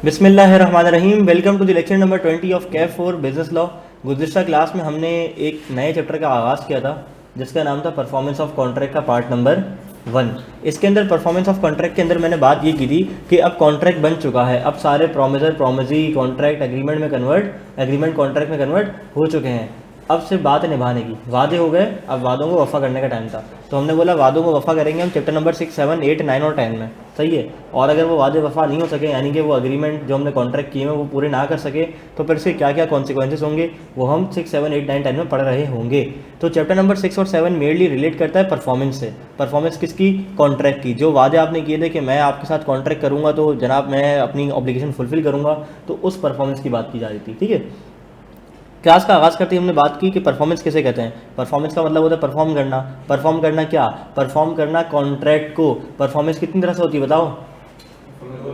बिस्मिल्लाहिर्रहमानिर्रहीम। Welcome to the lecture number 20 of CAF for business law. गुज़िश्ता class में हमने एक नए चैप्टर का आगाज़ किया था जिसका नाम था परफॉर्मेंस ऑफ कॉन्ट्रैक्ट का पार्ट नंबर 1। इसके अंदर परफॉर्मेंस ऑफ कॉन्ट्रैक्ट के अंदर मैंने बात ये की थी कि अब कॉन्ट्रैक्ट बन चुका है, अब सारे promisor promisee contract agreement contract में कन्वर्ट हो चुके हैं। अब सिर्फ बात है निभाने की, वादे हो गए, अब वादों को वफ़ा करने का टाइम था। तो हमने बोला वादों को वफ़ा करेंगे हम चैप्टर नंबर 6, 7, 8, 9 और 10 में, सही है। और अगर वो वादे वफ़ा नहीं हो सके, यानी कि वो एग्रीमेंट जो हमने कॉन्ट्रैक्ट किए हैं वो पूरे ना कर सके, तो फिर से क्या क्या कॉन्सिक्वेंसेस होंगे वो हम 6, 7, 8, 9, 10 में पढ़ रहे होंगे। तो चैप्टर नंबर 6 और 7 मेनली रिलेट करता है परफॉर्मेंस से। परफॉर्मेंस किसकी? कॉन्ट्रैक्ट की। जो वादे आपने किए थे कि मैं आपके साथ कॉन्ट्रैक्ट करूँगा तो जनाब मैं अपनी ऑब्लिगेशन फुलफिल करूँगा, तो उस परफॉर्मेंस की बात की जा रही थी, ठीक है। क्लास का आगाज़ करते ही हमने बात की कि परफॉर्मेंस किसे कहते हैं। परफॉर्मेंस का मतलब होता है परफॉर्म करना। परफॉर्म करना क्या? परफॉर्म करना कॉन्ट्रैक्ट को। परफॉर्मेंस कितनी तरह से होती है बताओ?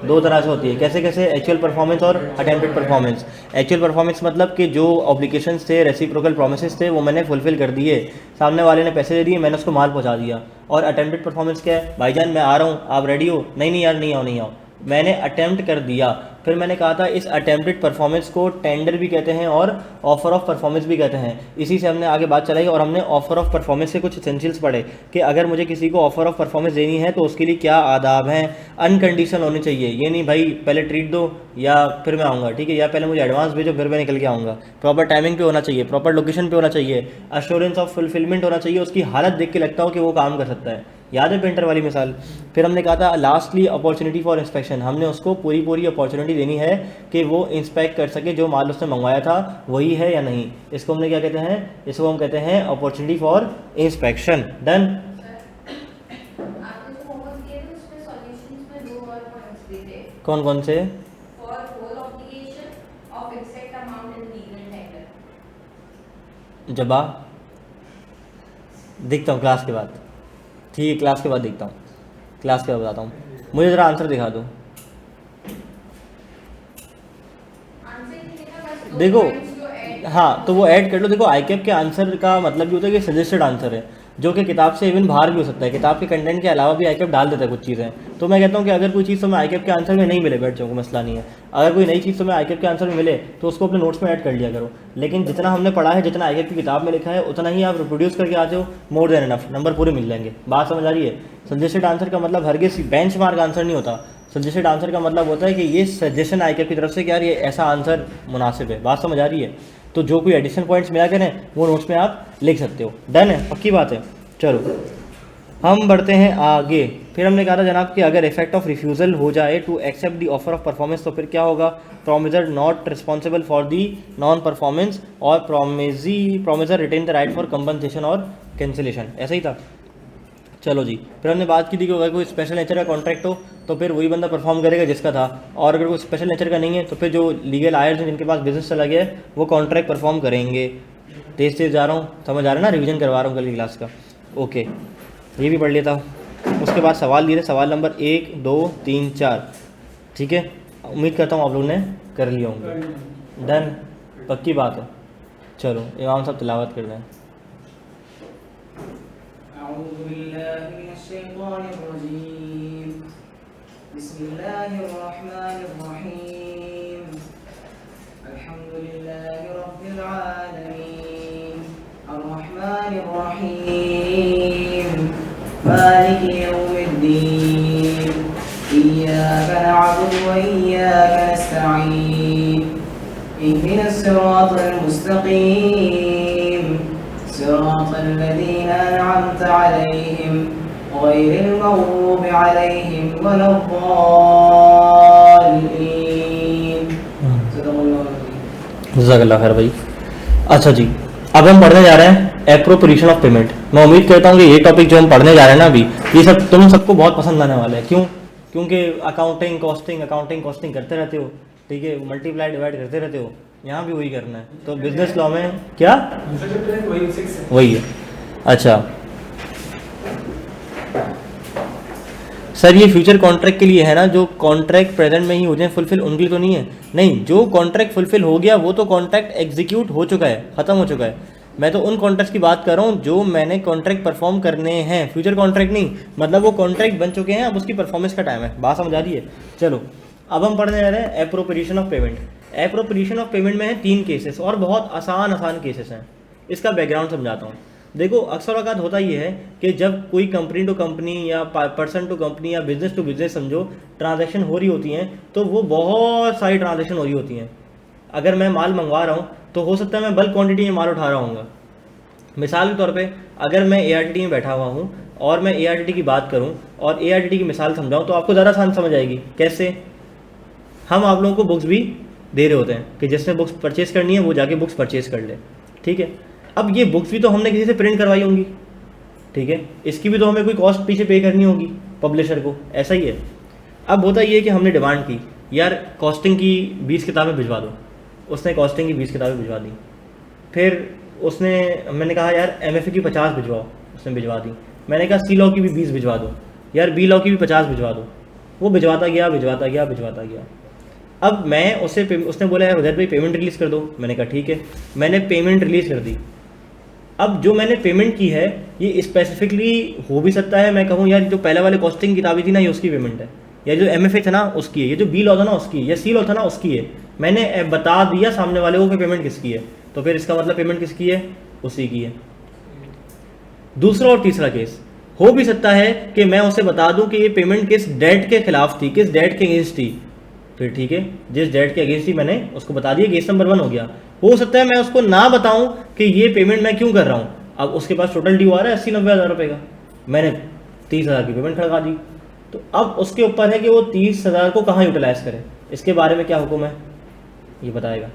2 तरह से होती है। कैसे कैसे? एक्चुअल परफॉर्मेंस और अटेम्प्टेड परफॉर्मेंस। एक्चुअल परफॉर्मेंस मतलब कि जो ऑब्लिगेशंस थे, रेसिप्रोकल प्रोमिसेस थे, वो मैंने फुलफिल कर दिए, सामने वाले ने पैसे दे दिए, मैंने उसको माल पहुंचा दिया। और अटेम्प्टेड परफॉर्मेंस क्या है? भाईजान मैं आ रहा हूँ, आप रेडी हो? नहीं नहीं यार नहीं आओ, मैंने अटेम्प्ट कर दिया। फिर मैंने कहा था इस अटेम्प्टेड परफॉर्मेंस को टेंडर भी कहते हैं और ऑफर ऑफ परफॉर्मेंस भी कहते हैं। इसी से हमने आगे बात चलाई और हमने ऑफर ऑफ परफॉर्मेंस से कुछ एसेंशियल्स पढ़े कि अगर मुझे किसी को ऑफर ऑफ परफॉर्मेंस देनी है तो उसके लिए क्या आदाब हैं। अनकंडीशनल होनी चाहिए, ये नहीं भाई पहले ट्रीट दो या फिर मैं आऊँगा, ठीक है, या पहले मुझे एडवांस भेजो फिर मैं निकल के आऊँगा। प्रॉपर टाइमिंग पे होना चाहिए, प्रॉपर लोकेशन पे होना चाहिए, अश्योरेंस ऑफ फुलफिलमेंट होना चाहिए, उसकी हालत देख के लगता हो कि वो काम कर सकता है। याद है पेंटर वाली मिसाल? फिर हमने कहा था लास्टली अपॉर्चुनिटी फॉर इंस्पेक्शन। हमने उसको पूरी अपॉर्चुनिटी देनी है कि वो इंस्पेक्ट कर सके जो माल उसने मंगवाया था वही है या नहीं। इसको हमने क्या कहते हैं? इसको हम कहते हैं अपॉर्चुनिटी फॉर इंस्पेक्शन। डन। कौन कौन से? जबा देखता हूँ क्लास के बाद, ठीक है, क्लास के बाद देखता हूँ, क्लास के बाद बताता हूँ। मुझे ज़रा आंसर दिखा दो। देखो हाँ, तो वो ऐड कर लो। देखो आई कैप के आंसर का मतलब ये होता है कि सजेस्टेड आंसर है, जो कि किताब से इवन बाहर भी हो सकता है। किताब के कंटेंट के अलावा भी आई कैप डाल देता है कुछ चीज़ें। तो मैं कहता हूँ कि अगर कोई चीज़ तुम्हें आई कैप के आंसर में नहीं मिले, बैठ जाओ, मसला नहीं है। अगर कोई नई चीज़ तुम्हें आई कैप के आंसर में मिले तो उसको अपने नोट्स में ऐड कर लिया करो। लेकिन जितना हमने पढ़ा है, जितना आई कैप की किताब में लिखा है, उतना ही आप रिप्रोड्यूस करके आते हो, मोर देन इनफ, नंबर पूरे मिल जाएंगे। बात समझ आ रही है? सजेस्टेड आंसर का मतलब हरगिज़ बेंच मार्क आंसर नहीं होता। सजेस्टेड आंसर का मतलब होता है कि ये सजेशन आई कैप की तरफ से कि यार ये ऐसा आंसर मुनासिब है। बात समझ आ रही है? तो जो कोई एडिशनल पॉइंट्स मिला करें वो नोट्स में आप लिख सकते हो। डन है? पक्की बात है। चलो हम बढ़ते हैं आगे। फिर हमने कहा था जनाब कि अगर इफेक्ट ऑफ रिफ्यूज़ल हो जाए to accept the offer of performance तो फिर क्या होगा? Promisor not responsible for the non performance और promisor retain the right for compensation और कैंसिलेशन। ऐसा ही था। चलो जी, फिर हमने बात की थी कि अगर कोई स्पेशल नेचर का कॉन्ट्रैक्ट हो तो फिर वही बंदा परफॉर्म करेगा जिसका था, और अगर कोई स्पेशल नेचर का नहीं है तो फिर जो लीगल आयर्स हैं जिनके पास बिजनेस चला गया है वो कॉन्ट्रैक्ट परफॉर्म करेंगे। तेज जा रहा हूँ, समझ आ रहा है ना? रिवीजन करवा रहा हूँ कल की क्लास का। ओके, ये भी पढ़ लिया था। उसके बाद सवाल दिए थे, सवाल नंबर 1, 2, 3, 4, ठीक है। उम्मीद करता हूँ आप लोगों ने कर लिए होंगे। डन? पक्की बात है। चलो इमाम साहब तिलावत कर दें। बिस्मिल्लाहिर्रहमानिर्रहीम। अल्हम्दुलिल्लाहि रब्बिल आलमीन अर्रहमानिर्रहीम मालिकि यौमिद्दीन इय्याका नअबुदु व इय्याका नस्तईन इहदिनस सिरातल मुस्तकीम सिरातल लज़ीना अनअमत अलैहिम गैरिल मग़ज़ूबि अलैहिम वलद्दाल्लीन। जज़ाकल्लाह खैर भाई। अच्छा जी, अब हम पढ़ने जा रहे हैं एप्रोप्रिएशन ऑफ पेमेंट। मैं उम्मीद करता हूँ कि ये टॉपिक जो हम पढ़ने जा रहे हैं ना अभी, ये सब तुम सबको बहुत पसंद आने वाला है। क्यों? क्योंकि अकाउंटिंग कॉस्टिंग करते रहते हो, ठीक है, मल्टीप्लाई डिवाइड करते रहते हो, यहाँ भी वही करना है। तो बिजनेस लॉ में क्या वही है। अच्छा सर, ये फ्यूचर कॉन्ट्रैक्ट के लिए है ना, जो कॉन्ट्रैक्ट प्रेजेंट में ही हो जाए फुलफिल, उनके लिए तो नहीं है। नहीं, जो कॉन्ट्रैक्ट फुलफिल हो गया वो तो कॉन्ट्रैक्ट एग्जीक्यूट हो चुका है, ख़त्म हो चुका है। मैं तो उन कॉन्ट्रैक्ट की बात कर रहा हूँ जो मैंने कॉन्ट्रैक्ट परफॉर्म करने हैं, फ्यूचर कॉन्ट्रैक्ट नहीं। मतलब वो कॉन्ट्रैक्ट बन चुके हैं, अब उसकी परफॉर्मेंस का टाइम है। बात समझ आ रही है? चलो अब हम पढ़ने जा रहे हैं appropriation of payment. Appropriation of payment में है 3 केसेस और बहुत आसान केसेस हैं। इसका बैकग्राउंड समझाता हूँ। देखो अक्सर औकात होता ये है कि जब कोई कंपनी टू कंपनी या पर्सन टू कंपनी या बिजनेस टू बिजनेस समझो ट्रांजैक्शन हो रही होती हैं, तो वो बहुत सारी ट्रांजैक्शन हो रही होती हैं। अगर मैं माल मंगवा रहा हूँ तो हो सकता है मैं बल्क क्वांटिटी में माल उठा रहा हूँ। मिसाल के तौर पे अगर मैं ARTT में बैठा हुआ हूँ और मैं ARTT की बात करूँ और ARTT की मिसाल समझाऊँ तो आपको ज़्यादा आसान समझ आएगी। कैसे? हम आप लोगों को बुक्स भी दे रहे होते हैं कि जिसने बुक्स परचेज़ करनी है वो जाके बुक्स परचेज़ कर ले, ठीक है। अब ये बुक्स भी तो हमने किसी से प्रिंट करवाई होंगी, ठीक है, इसकी भी तो हमें कोई कॉस्ट पीछे पे करनी होगी पब्लिशर को, ऐसा ही है। अब होता ये है कि हमने डिमांड की यार कॉस्टिंग की 20 किताबें भिजवा दो, उसने कॉस्टिंग की 20 किताबें भिजवा दी। फिर मैंने कहा यार MFA की 50 भिजवाओ, उसने भिजवा दी। मैंने कहा C लॉ की भी 20 भिजवा दो, यार B लॉ की भी 50 भिजवा दो। वो भिजवाता गया। अब मैं उसने बोला यार उधर भाई पेमेंट रिलीज़ कर दो। मैंने कहा ठीक है, मैंने पेमेंट रिलीज़ कर दी। अब जो मैंने पेमेंट की है ये स्पेसिफिकली हो भी सकता है मैं कहूँ यार जो पहले वाले कॉस्टिंग किताबें थी ना ये उसकी पेमेंट है, या जो MFA था ना उसकी है, ये जो B लॉ था ना उसकी है, या C लॉ था ना उसकी है। मैंने बता दिया सामने वाले को कि पेमेंट किसकी है, तो फिर इसका मतलब पेमेंट किसकी है? उसी की है। दूसरा और तीसरा केस हो भी सकता है कि मैं उसे बता दूं कि ये पेमेंट किस डेट के खिलाफ थी, किस डेट के अगेंस्ट थी। फिर ठीक है, जिस डेट के अगेंस्ट थी मैंने उसको बता दिया, केस नंबर 1 हो गया। हो सकता है मैं उसको ना बताऊं कि ये पेमेंट मैं क्यों कर रहा हूँ। अब उसके पास टोटल ड्यू आ रहा है 80-90 हज़ार रुपये का, मैंने 30,000 की पेमेंट खड़का दी। तो अब उसके ऊपर है कि वो 30,000 को कहाँ यूटिलाइज करे, इसके बारे में क्या हुक्म है ये बताएगा।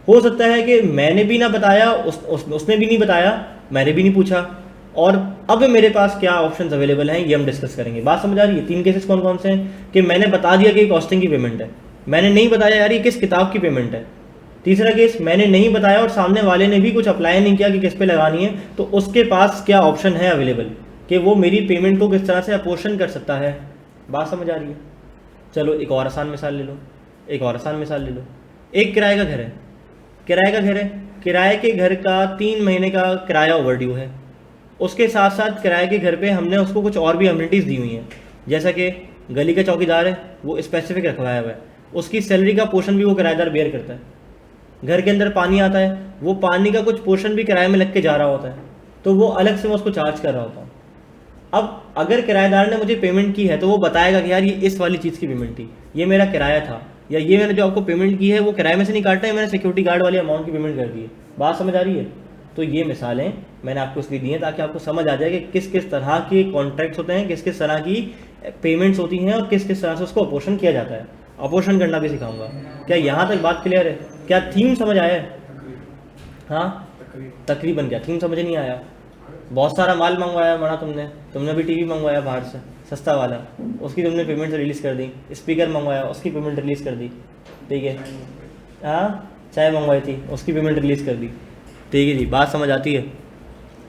हो सकता है कि मैंने भी ना बताया, उसने भी नहीं बताया, मैंने भी नहीं पूछा, और अब मेरे पास क्या ऑप्शंस अवेलेबल हैं ये हम डिस्कस करेंगे। बात समझ आ रही है? 3 केसेस कौन कौन से हैं कि मैंने बता दिया कि कॉस्टिंग की पेमेंट है, मैंने नहीं बताया यार ये किस किताब की पेमेंट है। तीसरा केस मैंने नहीं बताया और सामने वाले ने भी कुछ अप्लाई नहीं किया कि किस पे लगानी है, तो उसके पास क्या ऑप्शन है अवेलेबल कि वो मेरी पेमेंट को किस तरह से अपोर्शन कर सकता है। बात समझ आ रही है? चलो एक और आसान मिसाल ले लो। एक किराए का घर है, किराए के घर का 3 महीने का किराया ओवरड्यू है। उसके साथ साथ किराए के घर पे हमने उसको कुछ और भी अम्यूनिटीज़ दी हुई हैं, जैसा कि गली का चौकीदार है वो स्पेसिफिक रखवाया हुआ है, उसकी सैलरी का पोर्शन भी वो किराएदार बेयर करता है। घर के अंदर पानी आता है, वो पानी का कुछ पोर्शन भी किराए में लग के जा रहा होता है, तो वो अलग से मैं उसको चार्ज कर रहा होता हूँ। अब अगर किराएदार ने मुझे पेमेंट की है तो वो बताएगा कि यार ये इस वाली चीज़ की पेमेंट थी, ये मेरा किराया था, या ये मैंने जो आपको पेमेंट की है वो किराए में से नहीं काटा है, मैंने सिक्योरिटी गार्ड वाले अमाउंट की पेमेंट कर दी है। बात समझ आ रही है? तो ये मिसालें मैंने आपको इसलिए दी हैं ताकि आपको समझ आ जाए कि किस किस तरह के कॉन्ट्रैक्ट्स होते हैं, किस किस तरह की पेमेंट्स होती हैं और किस किस तरह से उसको अपोर्शन किया जाता है। अपोर्शन करना भी सिखाऊंगा। क्या यहाँ तक बात क्लियर है? क्या थीम समझ आया है? हाँ तकरीबन। क्या थीम समझ नहीं आया? बहुत सारा माल मंगवाया बड़ा तुमने भी टीवी मंगवाया बाहर से सस्ता वाला, उसकी तुमने पेमेंट रिलीज़ कर दी। स्पीकर मंगवाया उसकी पेमेंट रिलीज़ कर दी, ठीक है। हाँ चाय मंगवाई थी उसकी पेमेंट रिलीज़ कर दी, ठीक है जी। बात समझ आती है?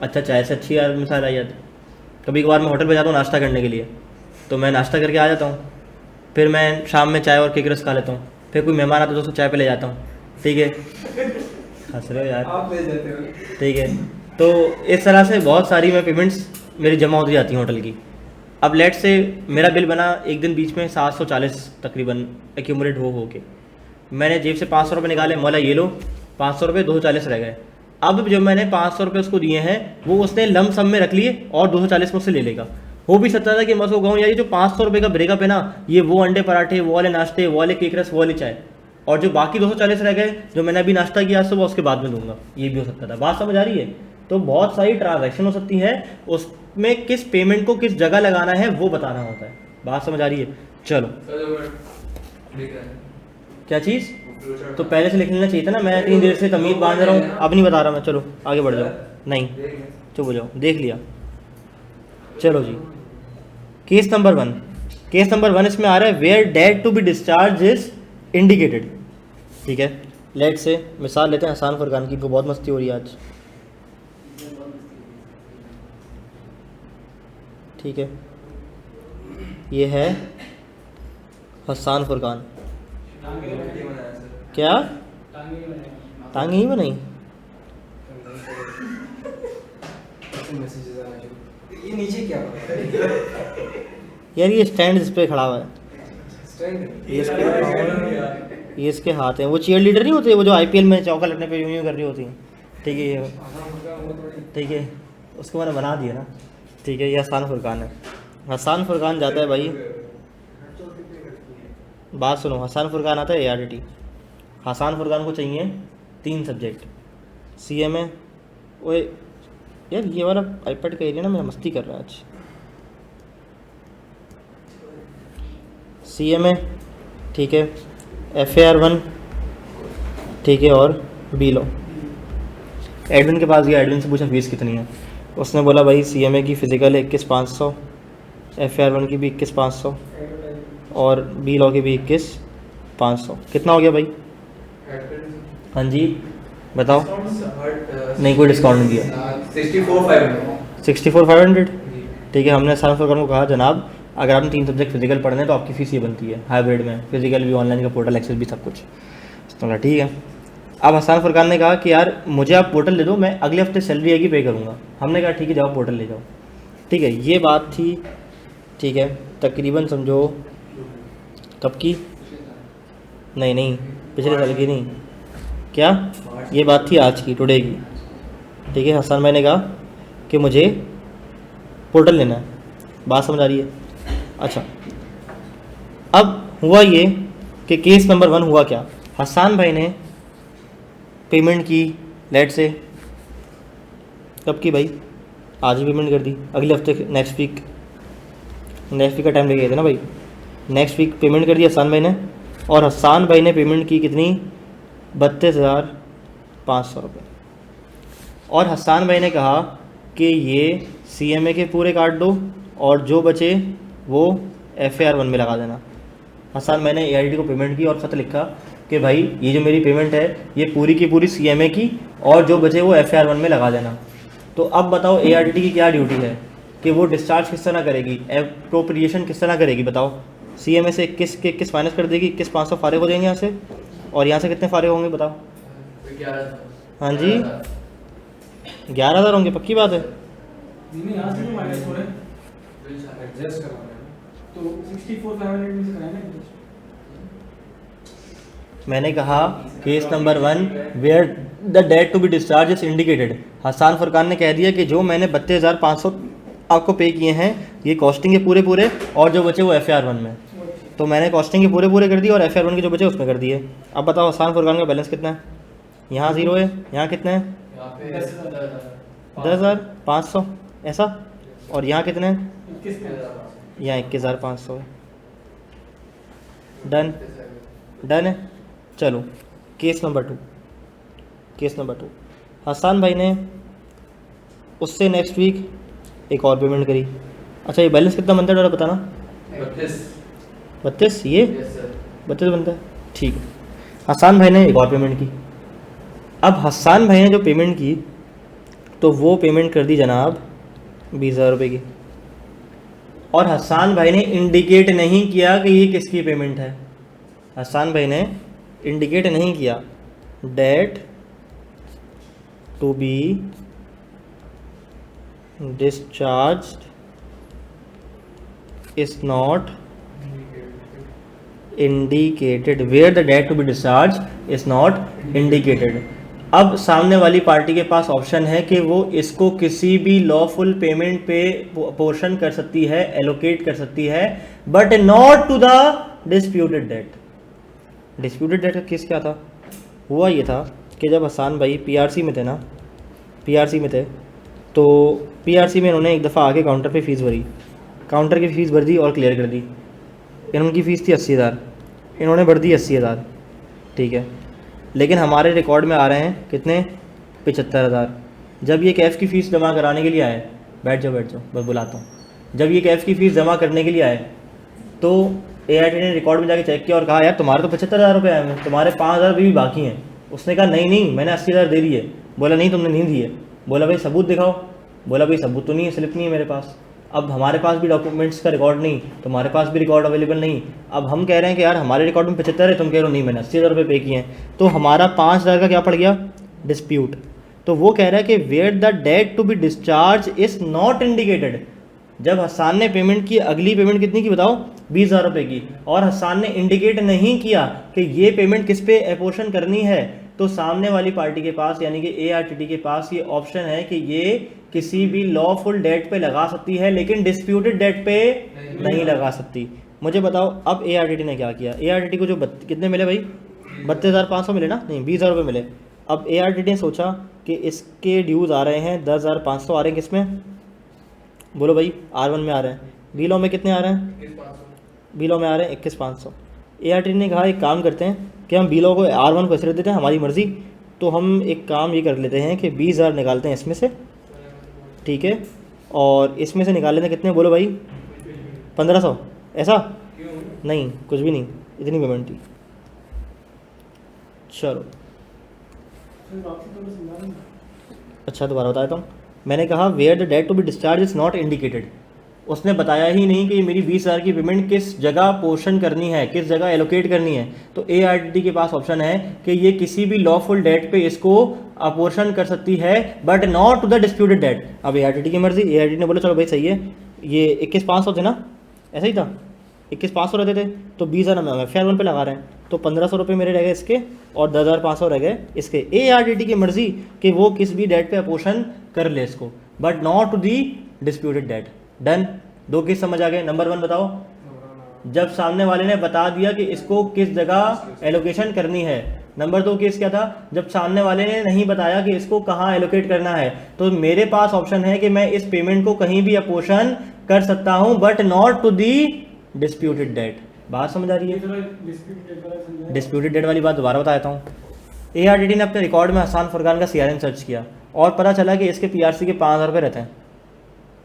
अच्छा चाय से अच्छी यार मिसाल आई जाती। कभी कभार मैं होटल पे जाता हूँ नाश्ता करने के लिए, तो मैं नाश्ता करके आ जाता हूँ, फिर मैं शाम में चाय और केक रस खा लेता हूँ, फिर कोई मेहमान आता है तो उसको चाय पे ले जाता हूँ, ठीक है। हंस रहे हो यार, आप ले जाते हो, ठीक है। तो इस तरह से बहुत सारी मैं पेमेंट्स मेरी जमा होती जाती हैं होटल की। अब लेट से मेरा बिल बना एक दिन बीच में 740 तकरीबन एक्यूमुलेट हो के, मैंने जेब से 500 रुपये निकाले, मौला ये लो 500 रुपये, 240 रह गए। अब जो मैंने 500 रुपये उसको दिए हैं वो उसने लम सम में रख लिए और 240 मुझसे ले लेगा। हो भी सकता था कि मैं उसको कहूँ यार ये जो 500 रुपये का ब्रेकअप है ना, ये वो अंडे पराठे, वो वाले नाश्ते, वो वाले केक रस, वो वाली चाय, और जो बाकी 240 रह गए जो मैंने अभी नाश्ता किया सुबह उसके बाद में दूंगा, ये भी हो सकता था। बात समझ आ रही है? तो बहुत सारी ट्रांजैक्शन हो सकती है, उसमें किस पेमेंट को किस जगह लगाना है वो बताना होता है। बात समझ आ रही है? चलो क्या चीज़ तो पहले से लिख लेना चाहिए था ना, मैं इतनी देर से तमीज़ बांध रहा हूँ, अब नहीं बता रहा मैं। चलो आगे बढ़ जाओ, नहीं चुप हो जाओ, देख लिया। चलो जी, केस नंबर 1 इसमें आ रहा है where date to be discharge is indicated, ठीक है। लेट से मिसाल लेते हैं हसन फरकान की, इनको बहुत मस्ती हो रही है आज, ठीक है। ये है हसन फरकान। क्या टांग ही बनाई? ये नीचे क्या यार ये स्टैंड जिस पे खड़ा हुआ है, ये इसके हाथ हैं। वो चीयर लीडर नहीं होते, वो जो आईपीएल में चौका लगने पे यूं यूं कर रही होती हैं, ठीक है ये, ठीक है उसको मैंने बना दिया ना, ठीक है। ये हसन फुरकान है। हसन फुरकान जाता है भाई, बात सुनो, हसन फुरकान आता है एआरटी। हसन फुरकान को चाहिए 3 सब्जेक्ट, सीएमए। ओए यार ये वाला आईपैड का एरिया ना, मैं मस्ती कर रहा आज। सीएमए, ठीक है, FAR1, ठीक है, और बी लॉ। एडमिन के पास गया, एडमिन से पूछा फीस कितनी है, उसने बोला भाई सीएमए की फ़िज़िकल 21,500, FAR1 की भी 21,500 और बी लॉ की भी 21,500। कितना हो गया भाई? हाँ जी बताओ। नहीं कोई डिस्काउंट नहीं दिया। 64,500, ठीक है। हमने हसन फुरकान को कहा जनाब अगर आपने 3 सब्जेक्ट फिजिकल पढ़ने हैं तो आपकी फ़ीस ये बनती है हाइब्रिड में, फिजिकल भी, ऑनलाइन का पोर्टल एक्सेस भी, सब कुछ। तो ठीक है। अब हसन फुरकान ने कहा कि यार मुझे आप पोर्टल दे दो, मैं अगले हफ्ते सैलरी आएगी पे करूँगा। हमने कहा ठीक है जाओ पोर्टल ले जाओ, ठीक है। ये बात थी, ठीक है, तकरीबन समझो कब की, नहीं पिछले साल की नहीं, क्या ये बात थी आज की, टुडे की, ठीक है। हसन भाई ने कहा कि मुझे पोर्टल लेना है, बात समझ आ रही है? अच्छा, अब हुआ ये कि केस नंबर 1 हुआ क्या, हसन भाई ने पेमेंट की, लेट से कब की भाई, आज ही पेमेंट कर दी, अगले हफ्ते नेक्स्ट वीक का टाइम लेके गए थे ना भाई, नेक्स्ट वीक पेमेंट कर दी हसन भाई ने। और हसन भाई ने पेमेंट की कितनी, 32,500 रुपये। और हसन भाई ने कहा कि ये सीएमए के पूरे काट दो और जो बचे वो FAR1 में लगा देना। हसन भाई ने एआईटी को पेमेंट की और ख़त लिखा कि भाई ये जो मेरी पेमेंट है ये पूरी की पूरी सीएमए की और जो बचे वो FAR1 में लगा देना। तो अब बताओ एआईटी की क्या ड्यूटी है कि वो डिस्चार्ज किस तरह करेगी, एप्रोप्रिएशन किस तरह करेगी बताओ। सीएमए से 21 के 21 माइनस कर देगी, 21,500 फारिग हो जाएंगे यहाँ से, और यहाँ से कितने फारिग होंगे बताओ? 11,000। हाँ जी 11,000 होंगे, पक्की बात है? मैंने कहा case number 1 where the date to be discharge is indicated. Hasan Furqan ने कह दिया कि जो मैंने 32,500 आपको पे किए हैं ये कॉस्टिंग के पूरे पूरे और जो बचे वो FAR1 में, तो मैंने कॉस्टिंग के पूरे पूरे कर दिए और FAR1 के जो बचे उसमें कर दिए। अब बताओ हसन फुरकान का बैलेंस कितना है? यहाँ 0 है, यहाँ कितना है? 10,500 ऐसा, और यहाँ कितने हैं? यहाँ 21,500 है। डन है। चलो केस नंबर 2 हसन भाई ने उससे नेक्स्ट वीक एक और पेमेंट करी। अच्छा ये बैलेंस कितना बनता है डरा बताना? 32 ये 32 बनता है, ठीक है। हसन भाई ने एक और पेमेंट की। अब हसन भाई ने जो पेमेंट की तो वो पेमेंट कर दी जनाब 20,000 रुपये की, और हसन भाई ने इंडिकेट नहीं किया कि ये किसकी पेमेंट है। हसन भाई ने इंडिकेट नहीं किया date to be discharged is not indicated, where the date to be discharged is not indicated। अब सामने वाली पार्टी के पास ऑप्शन है कि वो इसको किसी भी लॉफुल पेमेंट पे पोर्शन कर सकती है, एलोकेट कर सकती है, but not to the disputed date. Disputed date का केस क्या था? हुआ ये था कि जब हसन भाई पीआरसी में थे ना, पीआरसी में थे तो पीआरसी में इन्होंने एक दफ़ा आके काउंटर पे फ़ीस भरी, काउंटर की फ़ीस भर दी और क्लियर कर दी। इनकी फ़ीस थी 80,000, इन्होंने भर दी 80,000, ठीक है। लेकिन हमारे रिकॉर्ड में आ रहे हैं कितने? 75,000। जब ये कैफ़ की फ़ीस जमा कराने के लिए आए, बैठ जाओ बस बुलाता हूँ, जब ये कैफ़ की फ़ीस जमा करने के लिए आए तो एआईटी ने रिकॉर्ड में जाके चेक किया और कहा यार तुम्हारे तो 75,000 रुपये आए हैं, तुम्हारे 5,000 भी बाकी हैं। उसने कहा नहीं मैंने 80,000 दे दिए। बोला नहीं तुमने नहीं दिए। बोला भाई सबूत दिखाओ। बोला भाई सबूत तो नहीं है, स्लिप नहीं है मेरे पास। अब हमारे पास भी डॉक्यूमेंट्स का रिकॉर्ड नहीं, तुम्हारे पास भी रिकॉर्ड अवेलेबल नहीं। अब हम कह रहे हैं कि यार हमारे रिकॉर्ड में 75 है, तुम कह रहे हो नहीं मैंने 80,000 रुपये पे किए हैं, तो हमारा 5,000 का क्या पड़ गया? डिस्प्यूट। तो वो कह रहा है कि where the date to be discharge is not indicated. जब हसन ने पेमेंट की, अगली पेमेंट कितनी की बताओ? 20,000 रुपये की, और हसन ने इंडिकेट नहीं किया कि ये पेमेंट किस पे अपोर्शन करनी है, तो सामने वाली पार्टी के पास यानी कि ARTT के पास ये ऑप्शन है कि ये किसी भी लॉफुल डेट पे लगा सकती है, लेकिन डिस्प्यूटेड डेट पे नहीं लगा सकती। मुझे बताओ अब ARTT ने क्या किया। ARTT को जो कितने मिले भाई, 32,500 मिले ना, नहीं 20,000 रुपये मिले। अब ARTT ने सोचा कि इसके ड्यूज़ आ रहे हैं 10,500 आ रहे हैं, किस में बोलो भाई, R1 में आ रहे हैं, बीलो में कितने आ रहे हैं, बीलो में आ रहे हैं 21,500। ARTT ने कहा एक काम करते हैं कि हम बीलो को R1 को ऐसे देते हैं, हमारी मर्ज़ी, तो हम एक काम ये कर लेते हैं कि 20,000 निकालते हैं इसमें से, ठीक है, और इसमें से निकाल लेते हैं कितने बोलो भाई, 1500, ऐसा नहीं, कुछ भी नहीं, इतनी पेमेंट थी। चलो अच्छा दोबारा बताता हूँ। मैंने कहा where the date to be discharge is not indicated, उसने बताया ही नहीं कि मेरी 20,000 की पेमेंट किस जगह पोर्शन करनी है, किस जगह एलोकेट करनी है। तो ARTT के पास ऑप्शन है कि ये किसी भी लॉफुल डेट पे इसको अपोर्शन कर सकती है, but not to the disputed date. अब ARTT की मर्जी, ARTT ने बोला चलो भाई सही है, ये 21,500 थे ना, ऐसा ही था, 21,500 रहते थे, तो 20,000 हम FR1 पे लगा रहे हैं, तो 1,500 रुपये मेरे रह गए इसके, और 10,500 रह गए इसके। ARTT की मर्जी कि वो किस भी डेट पे अपोर्शन कर ले इसको, but not to the disputed date. Done, दो केस समझ आ गए। नंबर 1 बताओ, जब सामने वाले ने बता दिया कि इसको किस जगह एलोकेशन करनी है। नंबर 2 केस क्या था, जब सामने वाले ने नहीं बताया कि इसको कहाँ एलोकेट करना है, तो मेरे पास ऑप्शन है कि मैं इस पेमेंट को कहीं भी अपोर्शन कर सकता हूं, but not to the disputed date. बात समझ आ रही है? डिस्प्यूटेड डेट वाली बात दोबारा बताता हूँ। ARTT ने अपने रिकॉर्ड में हसन फुरकान का CRN सर्च किया और पता चला कि इसके PRC के 5,000 रुपये रहते हैं।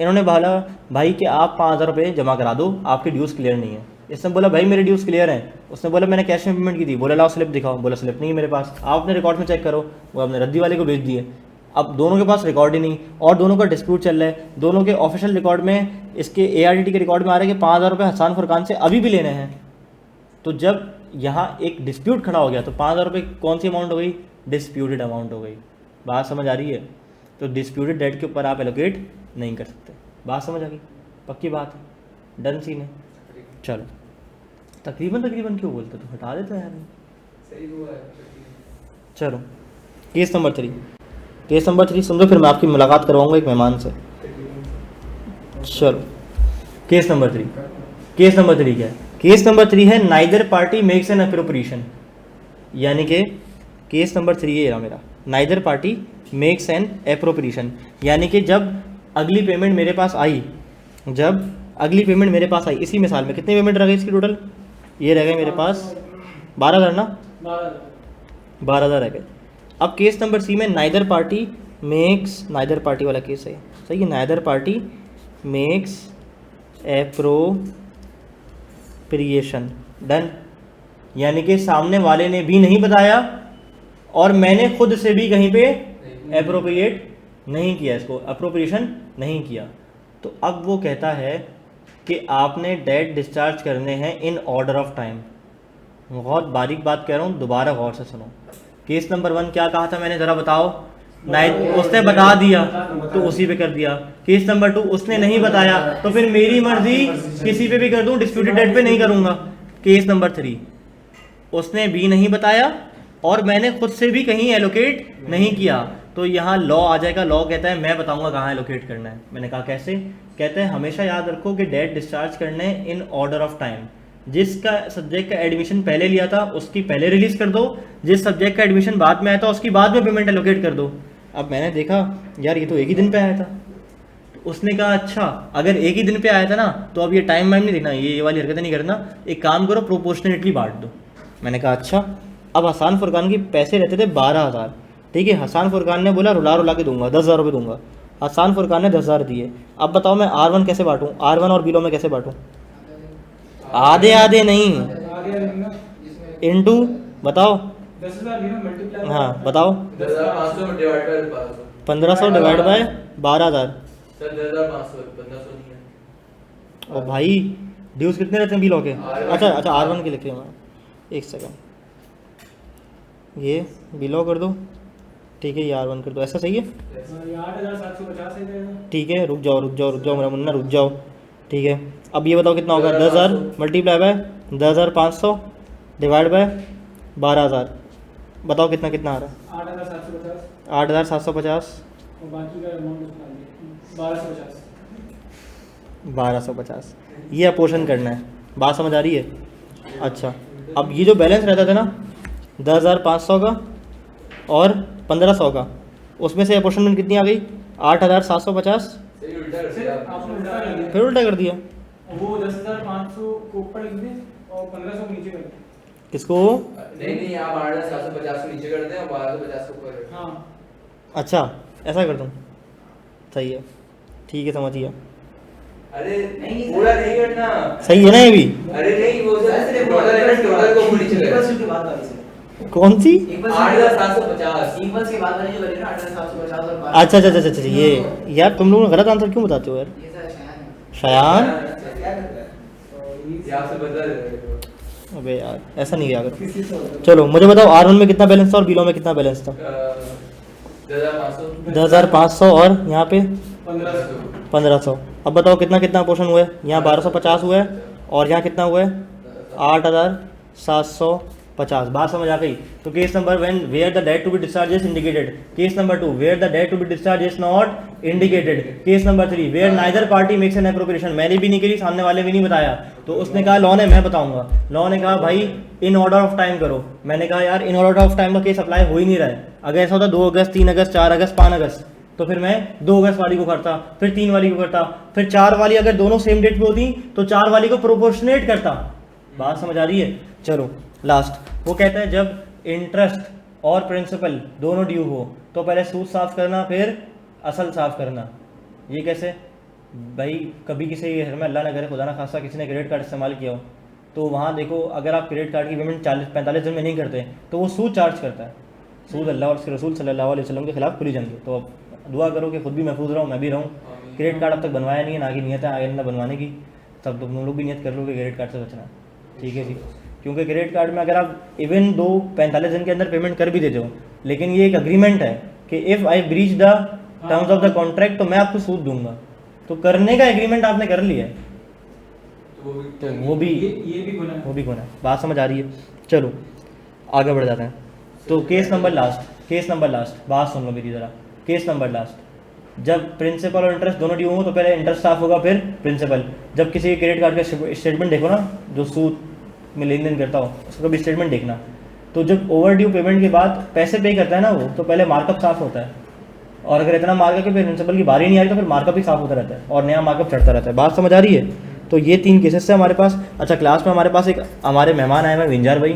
इन्होंने बोला भाई कि आप 5,000 रुपये जमा करा दो, आपके ड्यूज़ क्लियर नहीं है। इसने बोला भाई मेरे ड्यूज़ क्लियर हैं। उसने बोला मैंने कैश में पेमेंट की थी। बोला लाओ स्लिप दिखाओ। बोला स्लिप नहीं है मेरे पास। आप अपने रिकॉर्ड में चेक करो। वो अपने रद्दी वाले को भेज दिए। अब दोनों के पास रिकॉर्ड ही नहीं और दोनों का डिस्प्यूट चल रहा है। दोनों के ऑफिशियल रिकॉर्ड में, इसके ARTT के रिकॉर्ड में आ रहा है कि 5,000 रुपये हसन फुरकान से अभी भी लेने हैं। तो जब यहाँ एक डिस्प्यूट खड़ा हो गया तो 5,000 रुपये कौन सी अमाउंट हो गई? डिस्प्यूटेड अमाउंट हो गई। बात समझ आ रही है? तो डिस्प्यूटेड डेट के ऊपर आप एलोकेट नहीं कर सकते। बात समझ आ गई? पक्की बात है, डन सीन है। चलो तकरीबन क्यों बोलते, तो हटा देते यार। सही हुआ है। चलो केस नंबर 3। केस नंबर 3 समझो, फिर मैं आपकी मुलाकात करवाऊंगा एक मेहमान से। चलो केस नंबर 3। केस नंबर 3 क्या है? केस नंबर 3 है neither party makes an appropriation. यानी कि केस नंबर 3 ये रहा मेरा, neither party makes an appropriation. यानी कि जब अगली पेमेंट मेरे पास आई, इसी मिसाल में कितनी पेमेंट रह गई इसकी टोटल? ये रह गए मेरे पास 12,000 ना, 12,000 रह गए। अब केस नंबर C में neither party makes, neither party वाला केस है, सही है, neither party makes appropriation. Done. यानी कि सामने वाले ने भी नहीं बताया और मैंने खुद से भी कहीं पे एप्रोप्रिएट नहीं किया, इसको अप्रोप्रिएशन नहीं किया। तो अब वो कहता है कि आपने डेट डिस्चार्ज करने हैं इन ऑर्डर ऑफ टाइम। बहुत बारीक बात कह रहा हूँ, दोबारा गौर से सुनो। केस नंबर 1 क्या कहा था मैंने, ज़रा बताओ। उसने बता दिया तो उसी पे कर दिया। केस नंबर 2 उसने नहीं बताया तो फिर मेरी मर्जी किसी पे भी कर दूं, डिस्प्यूटेड डेट पे नहीं करूंगा। केस नंबर 3 उसने भी नहीं बताया और मैंने खुद से भी कहीं एलोकेट नहीं किया, तो यहाँ लॉ आ जाएगा। लॉ कहता है मैं बताऊंगा कहाँ एलोकेट करना है। मैंने कहा कैसे? कहते हैं हमेशा याद रखो कि डेट डिस्चार्ज करने इन ऑर्डर ऑफ टाइम। जिसका सब्जेक्ट का एडमिशन पहले लिया था उसकी पहले रिलीज कर दो, जिस सब्जेक्ट का एडमिशन बाद में आया था उसकी बाद में पेमेंट एलोकेट कर दो। अब मैंने देखा यार ये तो एक ही दिन पे आया था, तो उसने कहा अच्छा अगर एक ही दिन पे आया था ना तो अब ये टाइम वाइम नहीं देखना, ये वाली हरकतें नहीं करना, एक काम करो प्रोपोर्शनेटली बांट दो। मैंने कहा अच्छा। अब हसन फुरकान के पैसे रहते थे 12,000, ठीक है। हसन फुरकान ने बोला रुला के दूंगा, 10,000 रुपये दूंगा। हसन फुरकान ने 10,000 दिए। अब बताओ मैं R1 कैसे बांटूँ, R1 और बिलो में कैसे बांटूँ? आधे आधे नहीं, इनटू बताओ। 10,000 हाँ बताओ। 1500 डिवाइड बाय 12,000। और भाई ड्यूज कितने रहते हैं बिलो के? अच्छा R1 के लिखे हैं। एक सेकंड, ये बिलो कर दो, ठीक है, ये R1 कर दो, ऐसा सही है? 8,750 है। ठीक है, रुक जाओ मेरा मुन्ना, रुक जाओ, ठीक है। अब ये बताओ कितना होगा, 10,000 मल्टीप्लाई बाय 10,500 डिवाइड बाय 12,000, बताओ कितना कितना आ रहा है? 8,750 8,750 और बाकी का अमाउंट निकाल दिए 1,250। 1,250 ये अपोर्शन करना है, बात समझ आ रही है? अच्छा, अब ये जो बैलेंस रहता था ना 10,500 का और 1,500 का, उसमें से अपोर्शनमेंट कितनी आ गई? 8,750। फिर आपने उल्टा कर दिया, फिर उल्टा कर दिया, वो 10,500 को ऊपर लिख दें और 1,500 को नीचे कर दें। किसको? नहीं आप 8,750 को नीचे कर दें और 1,250 को ऊपर रखें। हाँ अच्छा ऐसा कर दूँ, सही है, ठीक है, समझ गया। अरे नहीं पूरा नहीं करना। सही है ना ये भी? अरे नहीं वो टोटल को ऊपर नीचे करें। के बाद वाली से कौन सी? 8,750 इक्वल्स के बाद वाली जो करी ना 8,750 और 12,000। अच्छा अच्छा अच्छा अच्छा, ये यार तुम लोग गलत आंसर क्यों बताते हो यार? ये सर शायद है। शयान, क्या करता है? ये आपसे बदला दे। अबे यार ऐसा नहीं किया करो। किसी से होता है। चलो मुझे बताओ R1 में कितना बैलेंस था और B1 में कितना बैलेंस था? 10,500 10,500 और यहाँ पे 1,500 1500। अब बताओ कितना कितना पोर्शन हुआ है? यहाँ 1250 हुआ है और यहाँ कितना हुआ है? 8,750। बात समझ आ गई? तो case number 1 where the date to be discharge is indicated. Case number 2 where the date to be discharge is not indicated. Case number 3 where neither party makes an appropriation. मैंने भी नहीं करी, सामने वाले भी नहीं बताया, तो उसने कहा लॉ ने, मैं बताऊंगा। लॉ ने कहा भाई इन ऑर्डर ऑफ टाइम करो। मैंने कहा यार इन ऑर्डर ऑफ टाइम का केस अप्लाई हो ही नहीं रहा है। अगर ऐसा होता 2 अगस्त, 3 अगस्त, 4 अगस्त, 5 अगस्त, तो फिर मैं 2 अगस्त वाली को करता, फिर 3 वाली को करता, फिर 4 वाली अगर दोनों सेम डेट पे होती तो 4 वाली को प्रोपोर्शनेट करता। बात समझ आ रही है? चलो लास्ट, वो कहता है जब इंटरेस्ट और प्रिंसिपल दोनों ड्यू हो तो पहले सूद साफ करना फिर असल साफ करना। ये कैसे भाई? कभी किसी घर में अल्लाह न करे खुदा ना खासा किसी ने क्रेडिट कार्ड इस्तेमाल किया हो तो वहाँ देखो, अगर आप क्रेडिट कार्ड की पेमेंट 40-45 दिन में नहीं करते तो वो सूद चार्ज करता है। सूद अल्लाह और उसके रसूल सल्लल्लाहु अलैहि वसल्लम के खिलाफ खुली जंग है। तो अब दुआ करो कि खुद भी महफूज रहूँ, मैं भी रहूँ। क्रेडिट कार्ड अब तक बनवाया नहीं है, ना की नीयत है आगे ना बनवाने की। तब तुम लोग भी नियत कर लो कि क्रेडिट कार्ड से बचना है, ठीक है जी? क्योंकि क्रेडिट कार्ड में अगर आप इवन 45 दिन के अंदर पेमेंट कर भी देते हो, लेकिन ये एक अग्रीमेंट है कि if I breach the terms of the contract तो मैं आपको सूद दूंगा। तो करने का एग्रीमेंट आपने कर लिया है, तो वो भी ये भी गुनाह है। वो भी गुनाह है। बात समझ आ रही है? चलो आगे बढ़ जाते हैं। तो केस नंबर लास्ट, बात सुन लो मेरी ज़रा। केस नंबर लास्ट, जब प्रिंसिपल और इंटरेस्ट दोनों ड्यू हो तो पहले इंटरेस्ट साफ होगा फिर प्रिंसिपल। जब किसी क्रेडिट कार्ड का स्टेटमेंट देखो ना, जो सूद में लेन देन करता हो उसका भी स्टेटमेंट देखना, तो जब ओवर ड्यू पेमेंट के बाद पैसे पे करता है ना वो, तो पहले मार्कअप साफ होता है। और अगर इतना मार्कअप फिर प्रिंसिपल की बारी नहीं आ रही तो फिर मार्कअप भी साफ होता रहता है और नया मार्कअप चढ़ता रहता है। बात समझ आ रही है? तो ये 3 केसेस है हमारे पास। अच्छा, क्लास में हमारे पास एक हमारे मेहमान आए हैं विंजार भाई,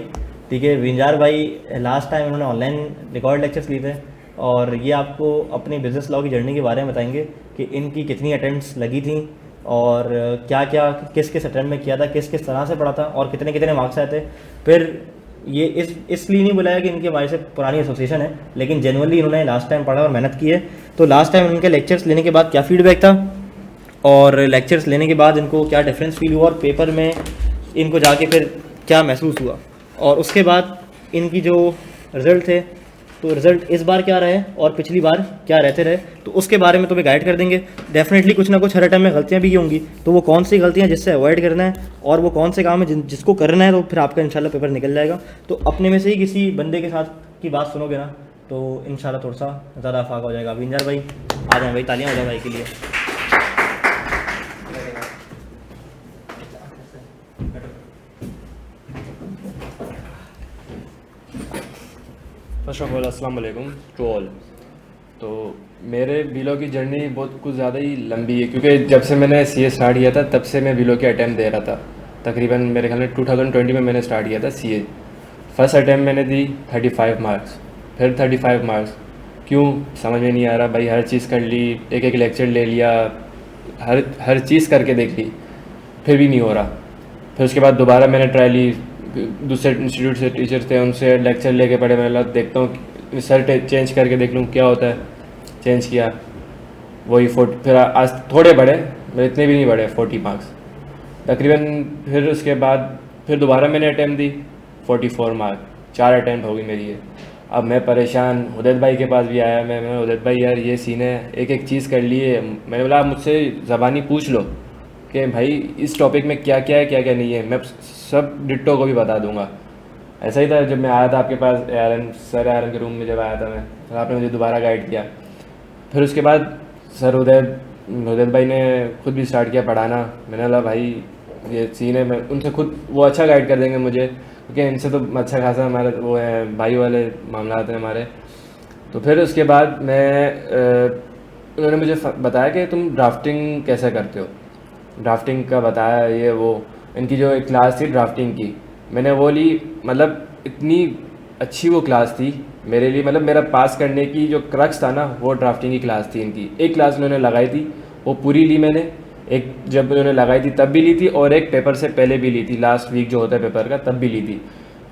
ठीक है? विंजार भाई लास्ट टाइम उन्होंने ऑनलाइन रिकॉर्ड लेक्चर्स लिए थे और ये आपको अपनी बिजनेस लॉ की जर्नी के बारे में बताएंगे कि इनकी कितनी अटेम्प्ट्स लगी थी और क्या क्या किस किस अटेम्प्ट में किया था, किस किस तरह से पढ़ा था और कितने कितने मार्क्स आए थे। फिर ये इसलिए नहीं बुलाया कि इनके हमारे से पुरानी एसोसिएशन है, लेकिन जेनुअनली इन्होंने लास्ट टाइम पढ़ा और मेहनत की है। तो लास्ट टाइम उनके लेक्चर्स लेने के बाद क्या फीडबैक था और लेक्चर्स लेने के बाद इनको क्या डिफरेंस फील हुआ और पेपर में इनको जाके फिर क्या महसूस हुआ, और उसके बाद इनकी जो रिज़ल्ट थे तो रिज़ल्ट इस बार क्या रहे और पिछली बार क्या रहते रहे, तो उसके बारे में तुम्हें गाइड कर देंगे। डेफिनेटली कुछ ना कुछ हर टाइम में गलतियाँ भी होंगी, तो वो कौन सी गलतियाँ जिससे अवॉइड करना है और वो कौन से काम है जिसको करना है, तो फिर आपका इंशाल्लाह पेपर निकल जाएगा। तो अपने में से ही किसी बंदे के साथ की बात सुनोगे ना तो इंशाल्लाह थोड़ा सा ज़्यादा फाक हो जाएगा। विंजार भाई आ जाए भाई, तालियां हो जाए भाई के लिए। फर्स्ट ऑफ ऑल अस्सलाम वालेकुम टू ऑल। तो मेरे बिलो की जर्नी बहुत कुछ ज़्यादा ही लंबी है, क्योंकि जब से मैंने सीए स्टार्ट किया था तब से मैं बिलो के अटैम्प्ट दे रहा था। तकरीबन मेरे ख्याल में 2020 में मैंने स्टार्ट किया था सीए। फर्स्ट अटैम्प्ट मैंने दी 35 मार्क्स, फिर 35 मार्क्स। क्यों समझ में नहीं आ रहा भाई, हर चीज़ कर ली, एक एक लेक्चर ले लिया, हर चीज़ करके देख ली, फिर भी नहीं हो रहा। फिर उसके बाद दोबारा मैंने ट्राई ली, दूसरे इंस्टीट्यूट से टीचर थे उनसे लेक्चर लेके पढ़े। मैंने देखता हूँ सर चेंज करके देख लूँ क्या होता है। चेंज किया, वही 40, फिर आज थोड़े बढ़े, मेरे इतने भी नहीं बढ़े, 40 मार्क्स तकरीबन। फिर उसके बाद फिर दोबारा मैंने अटैम्प्ट दी, 44 मार्क, 4 अटैम्प्ट हो गई मेरी ये। अब मैं परेशान, उदैत भाई के पास भी आया मैं उदैत भाई यार ये सीन है, एक एक चीज़ कर लिए। मैंने बोला आप मुझसे ज़बानी पूछ लो, कि भाई इस टॉपिक में क्या क्या है क्या क्या नहीं है, मैं सब डिट्टो को भी बता दूंगा। ऐसा ही था जब मैं आया था आपके पास सर के रूम में जब आया था मैं, तो आपने मुझे दोबारा गाइड किया। फिर उसके बाद सर उदय भाई ने खुद भी स्टार्ट किया पढ़ाना। मैंने बोला भाई ये सीन है, मैं उनसे खुद वो अच्छा गाइड कर देंगे मुझे, क्योंकि इनसे तो अच्छा खासा हमारे वो है भाई वाले मामला आते हैं हमारे। तो फिर उसके बाद उन्होंने मुझे बताया कि तुम ड्राफ्टिंग कैसे करते हो, ड्राफ्टिंग का बताया ये वो। इनकी जो एक क्लास थी ड्राफ्टिंग की, मैंने वो ली, मतलब इतनी अच्छी वो क्लास थी मेरे लिए, मतलब मेरा पास करने की जो क्रक्स था ना वो ड्राफ्टिंग की क्लास थी इनकी। एक क्लास उन्होंने लगाई थी वो पूरी ली मैंने, एक जब उन्होंने लगाई थी तब भी ली थी, और एक पेपर से पहले भी ली थी, लास्ट वीक जो होता है पेपर का तब भी ली थी।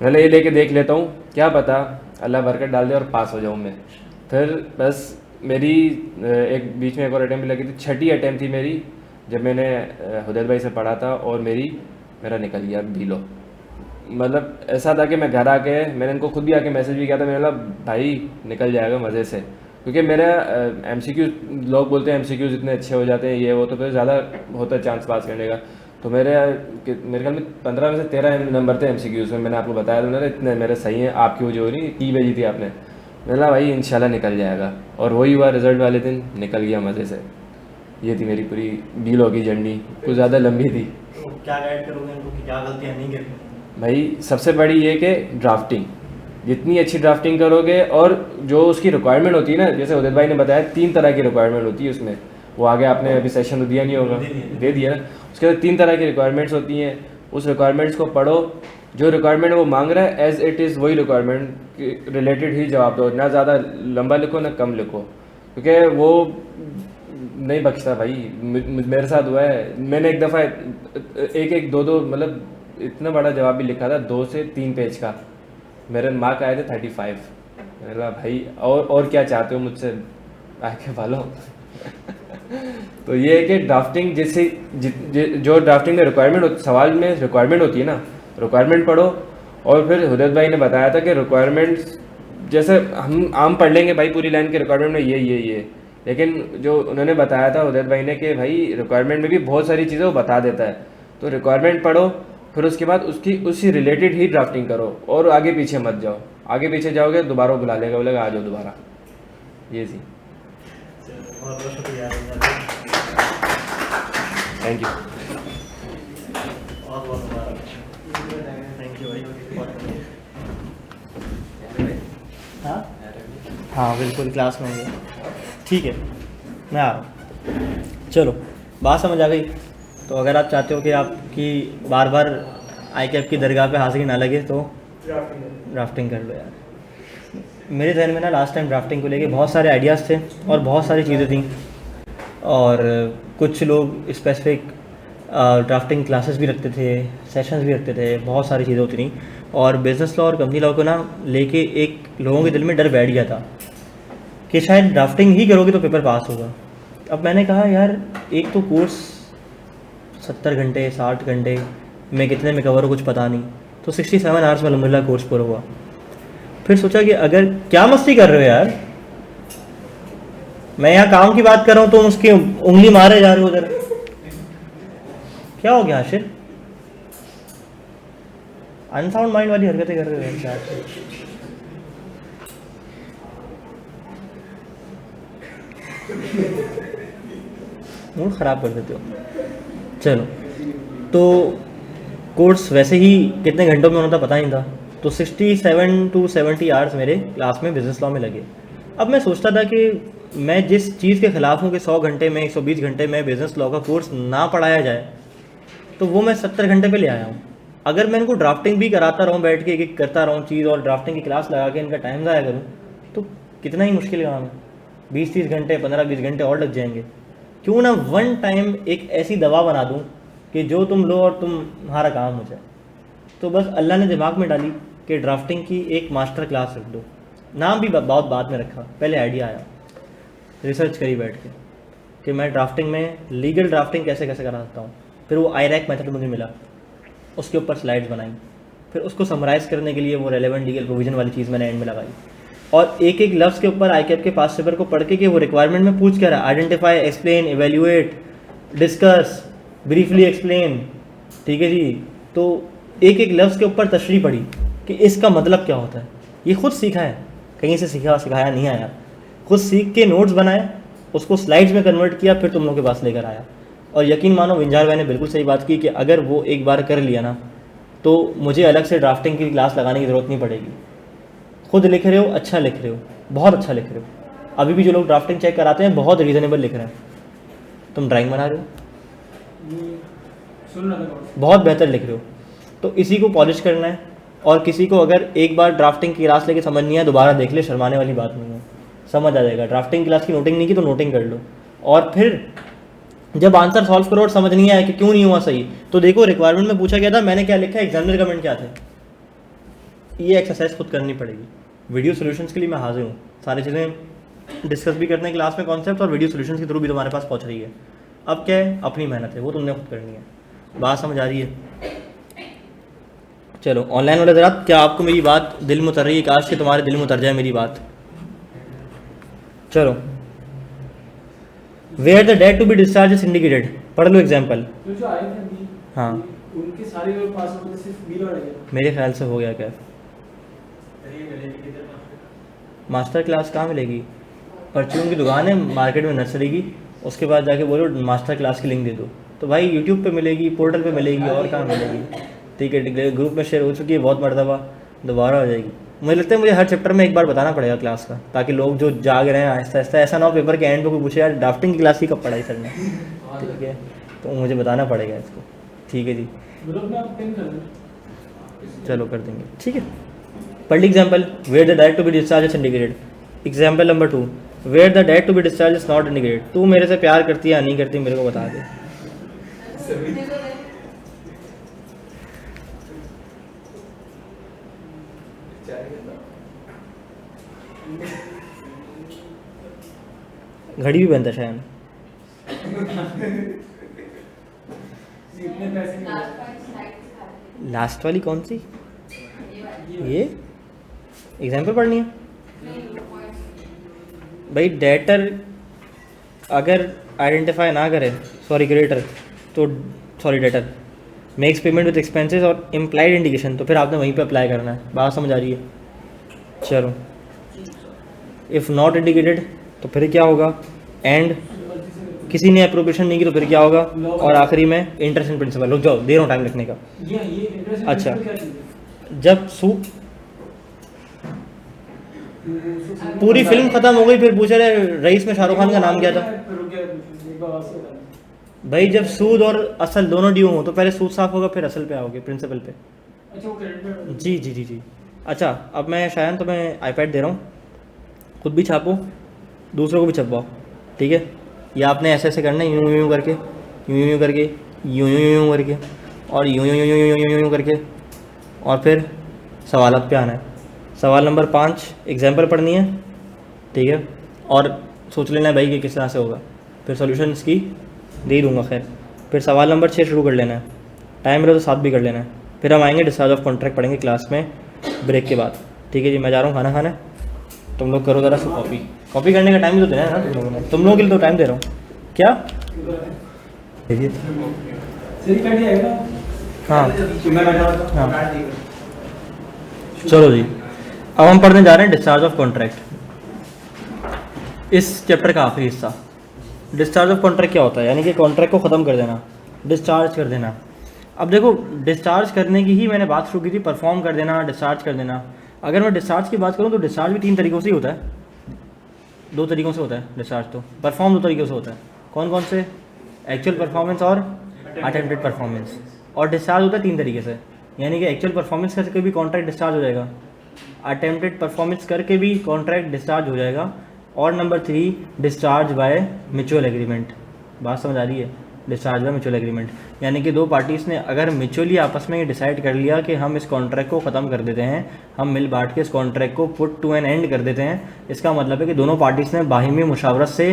मैंने ये लेके देख लेता हूँ, क्या पता अल्लाह बरकत डाल दे और पास हो जाऊँ मैं। फिर बस मेरी एक बीच में एक और अटैम्प्ट भी लगी थी, छठी अटैम्प्ट थी मेरी, जब मैंने हुदैल भाई से पढ़ा था, और मेरा निकल गया बीलो। मतलब ऐसा था कि मैं घर आके मैंने इनको खुद भी आके मैसेज भी किया था, मैंने बोला भाई निकल जाएगा मज़े से, क्योंकि मेरा MCQ लोग बोलते हैं MCQs इतने अच्छे हो जाते हैं ये वो, तो फिर ज़्यादा होता है चांस पास करने का। तो मेरे ख्याल में 15 में से 13 नंबर थे MCQs में, मैंने आपको बताया था मैंने इतने मेरे सही हैं। आपकी वो जो नहीं की भेजी थी आपने, मैंने बोला भाई इंशाल्लाह निकल जाएगा, और वही हुआ, रिज़ल्ट वाले दिन निकल गया मज़े से। ये थी मेरी पूरी बीलो की जर्नी, कुछ ज़्यादा लंबी थी। तो क्या गाइड करोगे इनको कि क्या गलतियाँ नहीं करनी? भाई सबसे बड़ी ये कि ड्राफ्टिंग, जितनी अच्छी ड्राफ्टिंग करोगे, और जो उसकी रिक्वायरमेंट होती है ना, जैसे उदित भाई ने बताया 3 तरह की रिक्वायरमेंट होती है उसमें, वो आगे आपने अभी सेशन तो दिया नहीं होगा, दे दिया ना। उसके बाद 3 तरह की रिक्वायरमेंट्स होती हैं, उस रिक्वायरमेंट्स को पढ़ो, जो रिक्वायरमेंट वो मांग रहा है एज इट इज़ वही रिक्वायरमेंट रिलेटेड ही जवाब दो, ना ज़्यादा लंबा लिखो ना कम लिखो, क्योंकि वो नहीं बख्शता भाई। मेरे साथ हुआ है, मैंने एक दफ़ा एक 2 मतलब इतना बड़ा जवाब भी लिखा था 2 से 3 पेज का, मेरे मार्क आए थे 35। मैंने कहा भाई और क्या चाहते हो मुझसे आके वालों। तो ये है कि ड्राफ्टिंग जैसे जो ड्राफ्टिंग में रिक्वायरमेंट सवाल में रिक्वायरमेंट होती है ना, रिक्वायरमेंट पढ़ो। और फिर हुदैत भाई ने बताया था कि रिक्वायरमेंट्स जैसे हम आम पढ़ लेंगे भाई पूरी लाइन के रिक्वायरमेंट में ये, लेकिन जो उन्होंने बताया था हुदैत भाई ने कि भाई रिक्वायरमेंट में भी बहुत सारी चीज़ें वो बता देता है। तो रिक्वायरमेंट पढ़ो, फिर उसके बाद उसी रिलेटेड ही ड्राफ्टिंग करो, और आगे पीछे मत जाओ। आगे पीछे जाओगे दोबारा बुला लेगा, बोलेगा आ जाओ दोबारा। ये जी, बहुत बहुत शुक्रिया, थैंक यू। बहुत बहुत मुबारक, थैंक यू भाई। हाँ हाँ बिल्कुल क्लास में होंगे, ठीक है मैं आ रहा हूँ। चलो बात समझ आ गई। तो अगर आप चाहते हो कि आपकी बार बार ICAP की दरगाह पे हाजिरी ना लगे तो ड्राफ्टिंग कर लो यार। मेरे जहन में ना लास्ट टाइम ड्राफ्टिंग को लेके बहुत सारे आइडियाज़ थे और बहुत सारी चीज़ें थी, और कुछ लोग स्पेसिफिक ड्राफ्टिंग क्लासेस भी रखते थे, सेशंस भी रखते थे, बहुत सारी चीज़ें होती थी। और बिज़नेस लॉ और कंपनी लॉ को ना लेके एक लोगों के दिल में डर बैठ गया था कि शायद ड्राफ्टिंग ही करोगे तो पेपर पास होगा। अब मैंने कहा यार एक तो कोर्स 70 घंटे 60 घंटे में कितने में कवर हो कुछ पता नहीं, तो 67 आवर्स में अल्हम्दुलिल्लाह कोर्स पूरा हुआ। फिर सोचा कि अगर क्या मस्ती कर रहे हो यार, मैं यहाँ काम की बात कर रहा हूँ तो उसकी उंगली मारे जा रहे हो उधर, क्या हो गया आशिर? अनसाउंड माइंड वाली हरकतें कर रहे हो यार। मूड ख़राब कर देते हो। चलो, तो कोर्स वैसे ही कितने घंटों में होना था पता नहीं था, तो 67 to 70 आवर्स मेरे क्लास में बिज़नेस लॉ में लगे। अब मैं सोचता था कि मैं जिस चीज़ के ख़िलाफ़ हूँ कि 100 घंटे में 120 घंटे में बिज़नेस लॉ का कोर्स ना पढ़ाया जाए, तो वो मैं 70 घंटे पे ले आया हूँ। अगर मैं इनको ड्राफ्टिंग भी कराता रहूँ, बैठ के एक करता रहूँ चीज़, और ड्राफ्टिंग की क्लास लगा के इनका टाइम ज़ाया करूँ, तो कितना ही मुश्किल काम है। 20-30 घंटे 15-20 घंटे और लग जाएंगे। क्यों ना वन टाइम एक ऐसी दवा बना दूँ कि जो तुम लो और तुम्हारा काम हो जाए। तो बस अल्लाह ने दिमाग में डाली कि ड्राफ्टिंग की एक मास्टर क्लास रख दो। नाम भी बहुत बाद में रखा, पहले आइडिया आया, रिसर्च करी बैठ के कि मैं ड्राफ्टिंग में लीगल ड्राफ्टिंग कैसे कैसे करा सकता हूँ। फिर वो IRAC मेथड मुझे मिला, उसके ऊपर स्लाइड्स बनाई, फिर उसको समराइज़ करने के लिए वो रेलेवेंट लीगल प्रोविजन वाली चीज़ मैंने एंड में लगाई, और एक एक लफ्ज़ के ऊपर ICAP के पास पेपर को पढ़ के कि वो रिक्वायरमेंट में पूछ क्या रहा है, identify, explain, evaluate, discuss, briefly explain, ठीक है जी। तो एक एक लफ्ज़ के ऊपर तशरीह पड़ी कि इसका मतलब क्या होता है। ये खुद सीखा है, कहीं से सीखा सिखाया नहीं आया, खुद सीख के नोट्स बनाए, उसको स्लाइड्स में कन्वर्ट किया, फिर तुम लोगों के पास लेकर आया। और यकीन मानो विंजार भाई ने बिल्कुल सही बात की कि अगर वो एक बार कर लिया ना तो मुझे अलग से ड्राफ्टिंग की क्लास लगाने की ज़रूरत नहीं पड़ेगी। खुद लिख रहे हो, अच्छा लिख रहे हो, बहुत अच्छा लिख रहे हो। अभी भी जो लोग ड्राफ्टिंग चेक कराते हैं बहुत रीज़नेबल लिख रहे हैं। तुम ड्राइंग बना रहे हो, सुन रहा था बहुत बेहतर लिख रहे हो। तो इसी को पॉलिश करना है। और किसी को अगर एक बार ड्राफ्टिंग की क्लास लेके समझ नहीं है, दोबारा देख ले, शर्माने वाली बात नहीं है, समझ आ जाएगा। ड्राफ्टिंग क्लास की नोटिंग नहीं की तो नोटिंग कर लो। और फिर जब आंसर सॉल्व करो और समझ नहीं आया कि क्यों नहीं हुआ सही, तो देखो रिक्वायरमेंट में पूछा गया था, मैंने क्या लिखा है, एग्जामिनर कमेंट क्या थे। ये एक्सरसाइज खुद करनी पड़ेगी। वीडियो सॉल्यूशंस के लिए मैं हाजिर हूँ, सारी चीज़ें डिस्कस भी करते हैं क्लास में कॉन्सेप्ट, और वीडियो सॉल्यूशंस के थ्रू भी तुम्हारे पास पहुँच रही है। अब क्या है, अपनी मेहनत है, वो तुमने खुद करनी है। बात समझ आ रही है? चलो ऑनलाइन वाले हज़रात, क्या आपको मेरी बात दिल में उतर रही है? काश कि तुम्हारे दिल में उतर जाए मेरी बात। चलो, where the date to be discharge is indicated, पढ़ लो एग्जाम्पल। तो जो आए थे अभी, हाँ। उनके सारे लोग पास हो गए, सिर्फ बिल वाले गए। मेरे ख्याल से हो गया क्या? मास्टर क्लास कहाँ मिलेगी? परचून की दुकान है मार्केट में नर्सरी की, उसके बाद जाके बोलो मास्टर क्लास की लिंक दे दो, तो भाई यूट्यूब पे मिलेगी, पोर्टल पे मिलेगी, और कहाँ मिलेगी? ठीक है, ग्रुप में शेयर हो चुकी है बहुत मरतबा, दोबारा हो जाएगी। मुझे लगता है मुझे हर चैप्टर में एक बार बताना पड़ेगा क्लास का, ताकि लोग जो जाग रहे हैं आहिस्ता आहिस्ता, ऐसा ना हो पेपर के एंड पे कोई पूछे यार ड्राफ्टिंग की क्लास की कब पढ़ाई सर ने, ठीक है, तो मुझे बताना पड़ेगा इसको। ठीक है जी, ग्रुप में आप पिन कर दो। चलो कर देंगे, ठीक है। पढ़ ली example, where the date to be discharge is indicated. Example number 2, where the date to be discharge is not indicated. तू मेरे से प्यार करती है या नहीं करती, मेरे को बता दे। घड़ी भी बनता शायद। इतने पैसे नहीं। लास्ट वाली कौन सी? ये एग्जाम्पल पढ़नी है भाई। डेटर अगर आइडेंटिफाई ना करे, सॉरी क्रेडिटर, तो sorry debtor makes payment with expenses और इम्प्लाइड इंडिकेशन, तो फिर आपने वहीं पे अप्लाई करना है। बात समझ आ रही है? चलो, इफ़ नॉट इंडिकेटेड तो फिर क्या होगा? एंड किसी ने अप्रोप्रिएशन नहीं की तो फिर क्या होगा? और आखिरी में इंटरेस्ट इन प्रिंसिपल। रुक जाओ, दे रहा हूँ टाइम लिखने का। ये इंटरेस्ट अच्छा। क्या चीज़ है? जब पूरी फिल्म खत्म हो गई, फिर पूछा रहे रईस में शाहरुख खान का नाम क्या था? भाई जब सूद और असल दोनों ड्यू हो तो पहले सूद साफ होगा, फिर असल पे आओगे, प्रिंसिपल पे। अच्छा, वो क्रेडिट जी जी जी जी। अच्छा, अब मैं शायद तुम्हें आईपैड दे रहा हूँ, खुद भी छापो, दूसरों को भी छपवाओ, ठीक है? या आपने ऐसे ऐसे करना है, यूँ यूँ करके, यूँ यूँ करके, यूँ यूँ यूँ करके, और यूँ यूँ यूँ यूँ यूँ यूँ करके, और फिर सवालात पे आना है। सवाल नंबर 5 एग्जाम्पल पढ़नी है, ठीक है? और सोच लेना है भाई कि किस तरह से होगा, फिर सॉल्यूशन इसकी दे ही दूँगा। खैर, फिर सवाल नंबर 6 शुरू कर लेना है, टाइम रहे तो 7 भी कर लेना है। फिर हम आएंगे डिस्चार्ज ऑफ कॉन्ट्रैक्ट पढ़ेंगे क्लास में ब्रेक के बाद, ठीक है जी? मैं जा रहा हूँ खाना खाने, तुम लोग करो ज़रा सा कॉपी करने का टाइम भी तो देना है ना तुम लोगों ने, तुम लोगों के लिए तो टाइम दे रहा हूँ। क्या सही काट दिया है ना? हाँ मैं बैठा हुआ था। हाँ, चलो जी, अब हम पढ़ने जा रहे हैं डिस्चार्ज ऑफ कॉन्ट्रैक्ट, इस चैप्टर का आखिरी हिस्सा। डिस्चार्ज ऑफ कॉन्ट्रैक्ट क्या होता है? यानी कि कॉन्ट्रैक्ट को ख़त्म कर देना, डिस्चार्ज कर देना। अब देखो, डिस्चार्ज करने की ही मैंने बात शुरू की थी, परफॉर्म कर देना, डिस्चार्ज कर देना। अगर मैं डिस्चार्ज की बात करूँ तो डिस्चार्ज भी 3 तरीक़ों से ही होता है, 2 तरीक़ों से होता है डिस्चार्ज। तो परफॉर्म 2 तरीक़ों से होता है, कौन कौन से? एक्चुअल परफॉर्मेंस और अटेम्प्टेड परफॉर्मेंस। और डिस्चार्ज होता है 3 तरीके से, यानी कि एक्चुअल परफॉर्मेंस करके भी कॉन्ट्रैक्ट डिस्चार्ज हो जाएगा, अटेम्प्टेड परफॉर्मेंस करके भी कॉन्ट्रैक्ट डिस्चार्ज हो जाएगा, और number 3 discharge by mutual agreement. बात समझ आ रही है? डिस्चार्ज बाय म्यूचुअल एग्रीमेंट, यानी कि 2 पार्टीज़ ने अगर म्यूचुअली आपस में ये डिसाइड कर लिया कि हम इस कॉन्ट्रैक्ट को ख़त्म कर देते हैं, हम मिल बांट के इस कॉन्ट्रैक्ट को पुट टू एन एंड कर देते हैं, इसका मतलब है कि दोनों पार्टीज़ ने बाहिमी मुशावरत से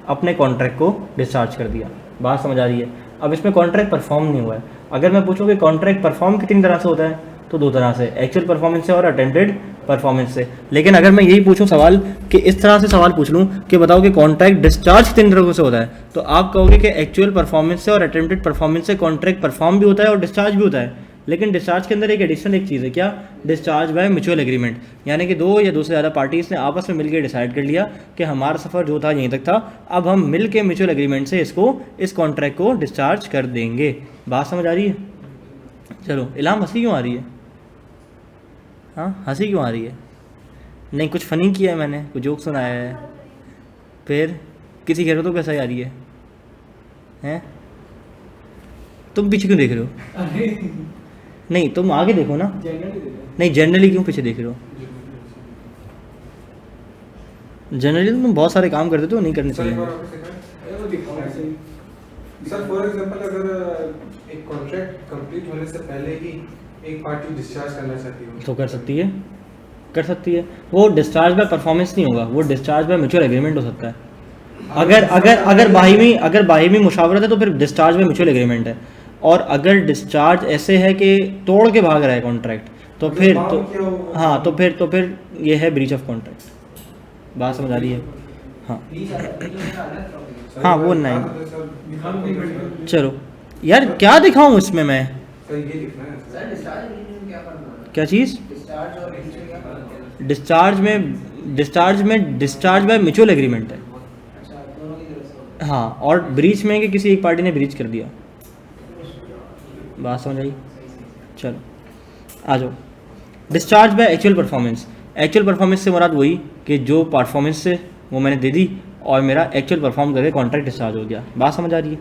अपने कॉन्ट्रैक्ट को डिस्चार्ज कर दिया। बात समझ आ रही है? अब इसमें कॉन्ट्रैक्ट परफॉर्म नहीं हुआ है। अगर मैं पूछूँ कि कॉन्ट्रैक्ट परफॉर्म कितनी तरह से होता है, तो 2 तरह से, एक्चुअल परफॉर्मेंस से और अटेम्प्टेड परफॉर्मेंस से। लेकिन अगर मैं यही पूछूं सवाल कि इस तरह से सवाल पूछ लूं कि बताओ कि कॉन्ट्रैक्ट डिस्चार्ज कितने तरीकों से होता है, तो आप कहोगे कि एक्चुअल परफॉर्मेंस से और अटेम्प्टेड परफॉर्मेंस से कॉन्ट्रैक्ट परफॉर्म भी होता है और डिस्चार्ज भी होता है। लेकिन डिस्चार्ज के अंदर एक एडिशनल एक चीज़ है, क्या? डिस्चार्ज बाय म्यूचुअल एग्रीमेंट, यानी कि दो या दो से ज़्यादा पार्टीज ने आपस में मिलकर डिसाइड कर लिया कि हमारा सफ़र जो था यहीं तक था, अब हम मिल के म्यूचुअल एग्रीमेंट से इस कॉन्ट्रैक्ट को डिस्चार्ज कर देंगे। बात समझ आ रही है? चलो, इलाम हंसी क्यों आ रही है? हाँ, हंसी क्यों आ रही है? नहीं, कुछ फ़नी किया है मैंने, कुछ जोक सुनाया है, फिर किसी कह रहे हो तो कैसा आ रही है? हैं? तुम पीछे क्यों देख रहे हो? नहीं, तुम आगे देखो ना। नहीं, जनरली क्यों पीछे देख रहे हो? जनरली तुम बहुत सारे काम करते तो नहीं करने चाहिए। सर फॉर एग्जांपल अगर एक कॉन्ट्रैक्ट कंप्लीट होने से पहले ही एक पार्टी डिस्चार्ज करना चाहती हो तो कर सकती है। वो डिस्चार्ज बाय परफॉर्मेंस नहीं होगा, वो डिस्चार्ज बाय म्यूचुअल एग्रीमेंट हो सकता है। अगर बाहिमी मुशावरत है तो फिर डिस्चार्ज बाय म्यूचुअल एग्रीमेंट है। और अगर डिस्चार्ज ऐसे है कि तोड़ के भाग रहा है कॉन्ट्रैक्ट, तो फिर तो हाँ, तो फिर ये है ब्रीच ऑफ कॉन्ट्रैक्ट। बात समझ आ रही है? हाँ, वो नहीं। चलो यार, क्या दिखाऊं इसमें मैं? सर ये लिखना है सर डिस्चार्ज एग्रीमेंट क्या करना है? क्या चीज़? डिस्चार्ज और म्यूचुअल क्या करना है? डिस्चार्ज बाय म्यूचुअल एग्रीमेंट है। अच्छा, दोनों की तरफ से होता हाँ, और ब्रीच में कि किसी एक पार्टी ने ब्रीच कर दिया। बात समझ आई? चलो आ जाओ। Discharge by actual performance. Actual performance से मुराद वही कि जो परफॉर्मेंस से वो मैंने दे दी और मेरा एक्चुअल परफॉर्म करके कॉन्ट्रैक्ट डिस्चार्ज हो गया। बात समझ आ रही है?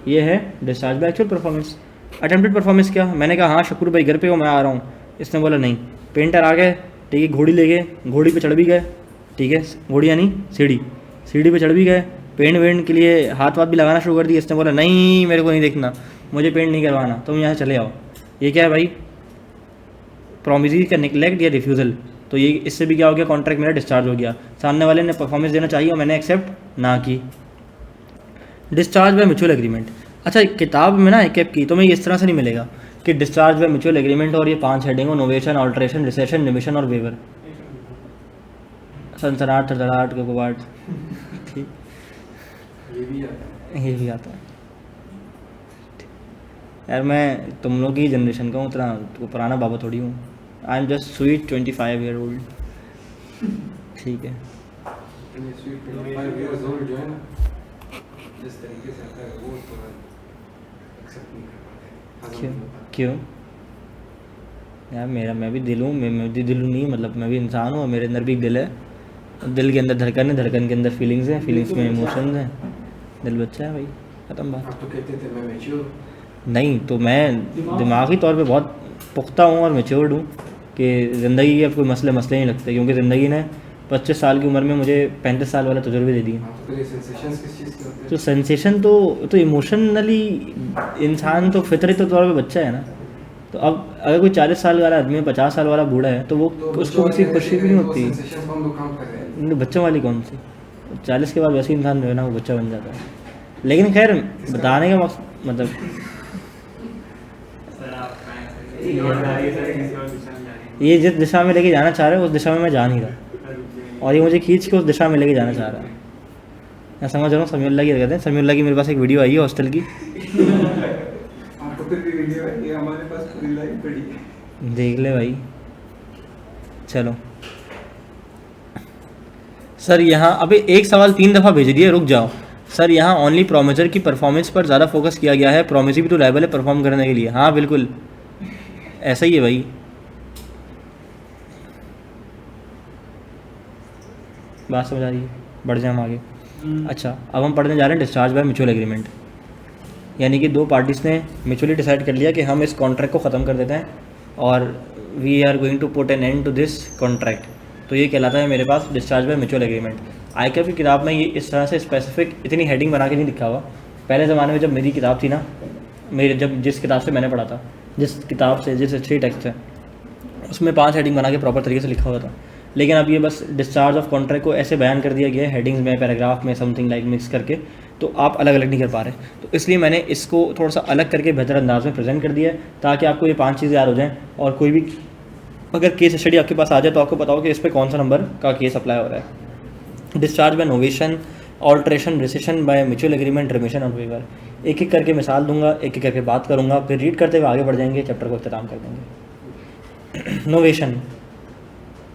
ये है discharge by actual performance. Attempted performance क्या? मैंने कहा हाँ शकुर भाई घर पे हो, मैं आ रहा हूँ। इसने बोला नहीं। पेंटर आ गए, ठीक है, घोड़ी ले गए, घोड़ी पे चढ़ भी गए, ठीक है, घोड़ी यानी सीढ़ी पे चढ़ भी गए, पेंट वेंट के लिए हाथ वाथ भी लगाना शुरू कर दिया। इसने बोला नहीं, मेरे को नहीं देखना, मुझे पेंट नहीं करवाना, तुम यहाँ चले आओ। ये क्या है भाई? प्रोमिस का निगलेक्ट या रिफ्यूज़ल। तो ये इससे भी क्या हो गया? कॉन्ट्रैक्ट मेरा डिस्चार्ज हो गया। सामने वाले ने परफॉर्मेंस देना चाहिए और मैंने एक्सेप्ट ना की। Discharge by mutual agreement. अच्छा, किताब में ना एक की तो मैं इस तरह से नहीं मिलेगा कि डिस्चार्ज बाय म्यूचुअल एग्रीमेंट और ये 5 हेडिंग हो: नोवेशन, ऑल्ट्रेशन, रिसेशन, निमिशन और वेवर। सनसनाहट, थरथराहट, ककवाहट, ठीक, ये भी आता है। यार मैं तुम लोग की जनरेशन का हूँ, उतना तो पुराना बाबा थोड़ी हूँ। I am just sweet 25 year old, ठीक है। जिस तरीके से आता है वो थोड़ा एक्सेप्ट नहीं कर पाते। क्यों यार? मैं भी दिल हूँ, मैं भी दिल नहीं, मतलब मैं भी इंसान हूँ और मेरे अंदर भी एक दिल है। दिल के अंदर धड़कन है, धड़कन के अंदर फीलिंग्स हैं, फीलिंग्स में इमोशंस हैं। दिल बच्चा है भाई, ख़त्म बात। आप तो कहते थे मैं मैच्योर। नहीं, तो मैं दिमागी तौर पे बहुत पुख्ता हूँ और मैच्योर्ड हूँ कि ज़िंदगी के अब कोई मसले नहीं लगते, क्योंकि ज़िंदगी ने 25 साल की उम्र में मुझे 35 साल वाला तजुर्बे दे दिए। तो सेंसेशन तो इमोशनली इंसान तो फितरत तौर पे बच्चा है ना। तो अब अगर कोई 40 साल वाला आदमी 50 साल वाला बूढ़ा है तो वो उसको किसी खुशी भी नहीं होती। बच्चों वाली कौन सी? 40 के बाद वैसे इंसान जो है ना वो बच्चा बन जाता है। लेकिन खैर बताने का मतलब ये जिस दिशा में लेके जाना चाह रहे हैं उस दिशा में मैं जा नहीं रहा, और ये मुझे खींच के उस दिशा में लेके जाना चाह रहा है। मैं समझ रहा हूँ समीउल्लाह की कहते हैं। समीउल्लाह की मेरे पास एक वीडियो आई है हॉस्टल की, हमारे पास पूरी लाइफ पड़ी है, देख ले भाई। चलो सर, यहाँ अभी एक सवाल 3 दफ़ा भेज दिया, रुक जाओ सर। यहाँ ओनली प्रोमिसर की परफॉर्मेंस पर ज़्यादा फोकस किया गया है, प्रोमिसर भी तो लायबल है परफॉर्म करने के लिए। हाँ बिल्कुल ऐसा ही है भाई। बात समझ आ रही है? बढ़ जाए हम आगे। अच्छा, अब हम पढ़ने जा रहे हैं डिस्चार्ज बाय म्यूचुअल एग्रीमेंट, यानी कि दो पार्टीज़ ने म्यूचुअली डिसाइड कर लिया कि हम इस कॉन्ट्रैक्ट को ख़त्म कर देते हैं और we are going to put an end to this contract. तो ये कहलाता है मेरे पास discharge by mutual agreement. IKF की किताब में ये इस तरह से स्पेसिफिक इतनी हेडिंग बना के नहीं लिखा हुआ। पहले ज़माने में जब मेरी किताब थी ना, जिस किताब से मैंने पढ़ा था, जिस अच्छी टेक्स्ट है उसमें 5 हेडिंग बना के प्रॉपर तरीके से लिखा हुआ था। लेकिन अब ये बस डिस्चार्ज ऑफ कॉन्ट्रैक्ट को ऐसे बयान कर दिया गया है हेडिंग्स में, पैराग्राफ में, समथिंग लाइक मिक्स करके, तो आप अलग अलग नहीं कर पा रहे। तो इसलिए मैंने इसको थोड़ा सा अलग करके बेहतर अंदाज में प्रेजेंट कर दिया है ताकि आपको ये 5 चीज़ें याद हो जाएँ और कोई भी अगर केस स्टडी आपके पास आ जाए तो आपको पता हो कि इस पर कौन सा नंबर का केस अप्लाई हो रहा है। Discharge by novation, alteration, recession bye mutual agreement, remission और वेवर। एक एक करके मिसाल दूंगा, एक एक करके बात करूंगा, फिर रीड करते हुए आगे बढ़ जाएंगे, चैप्टर को इख्तिताम कर देंगे। नोवेशन,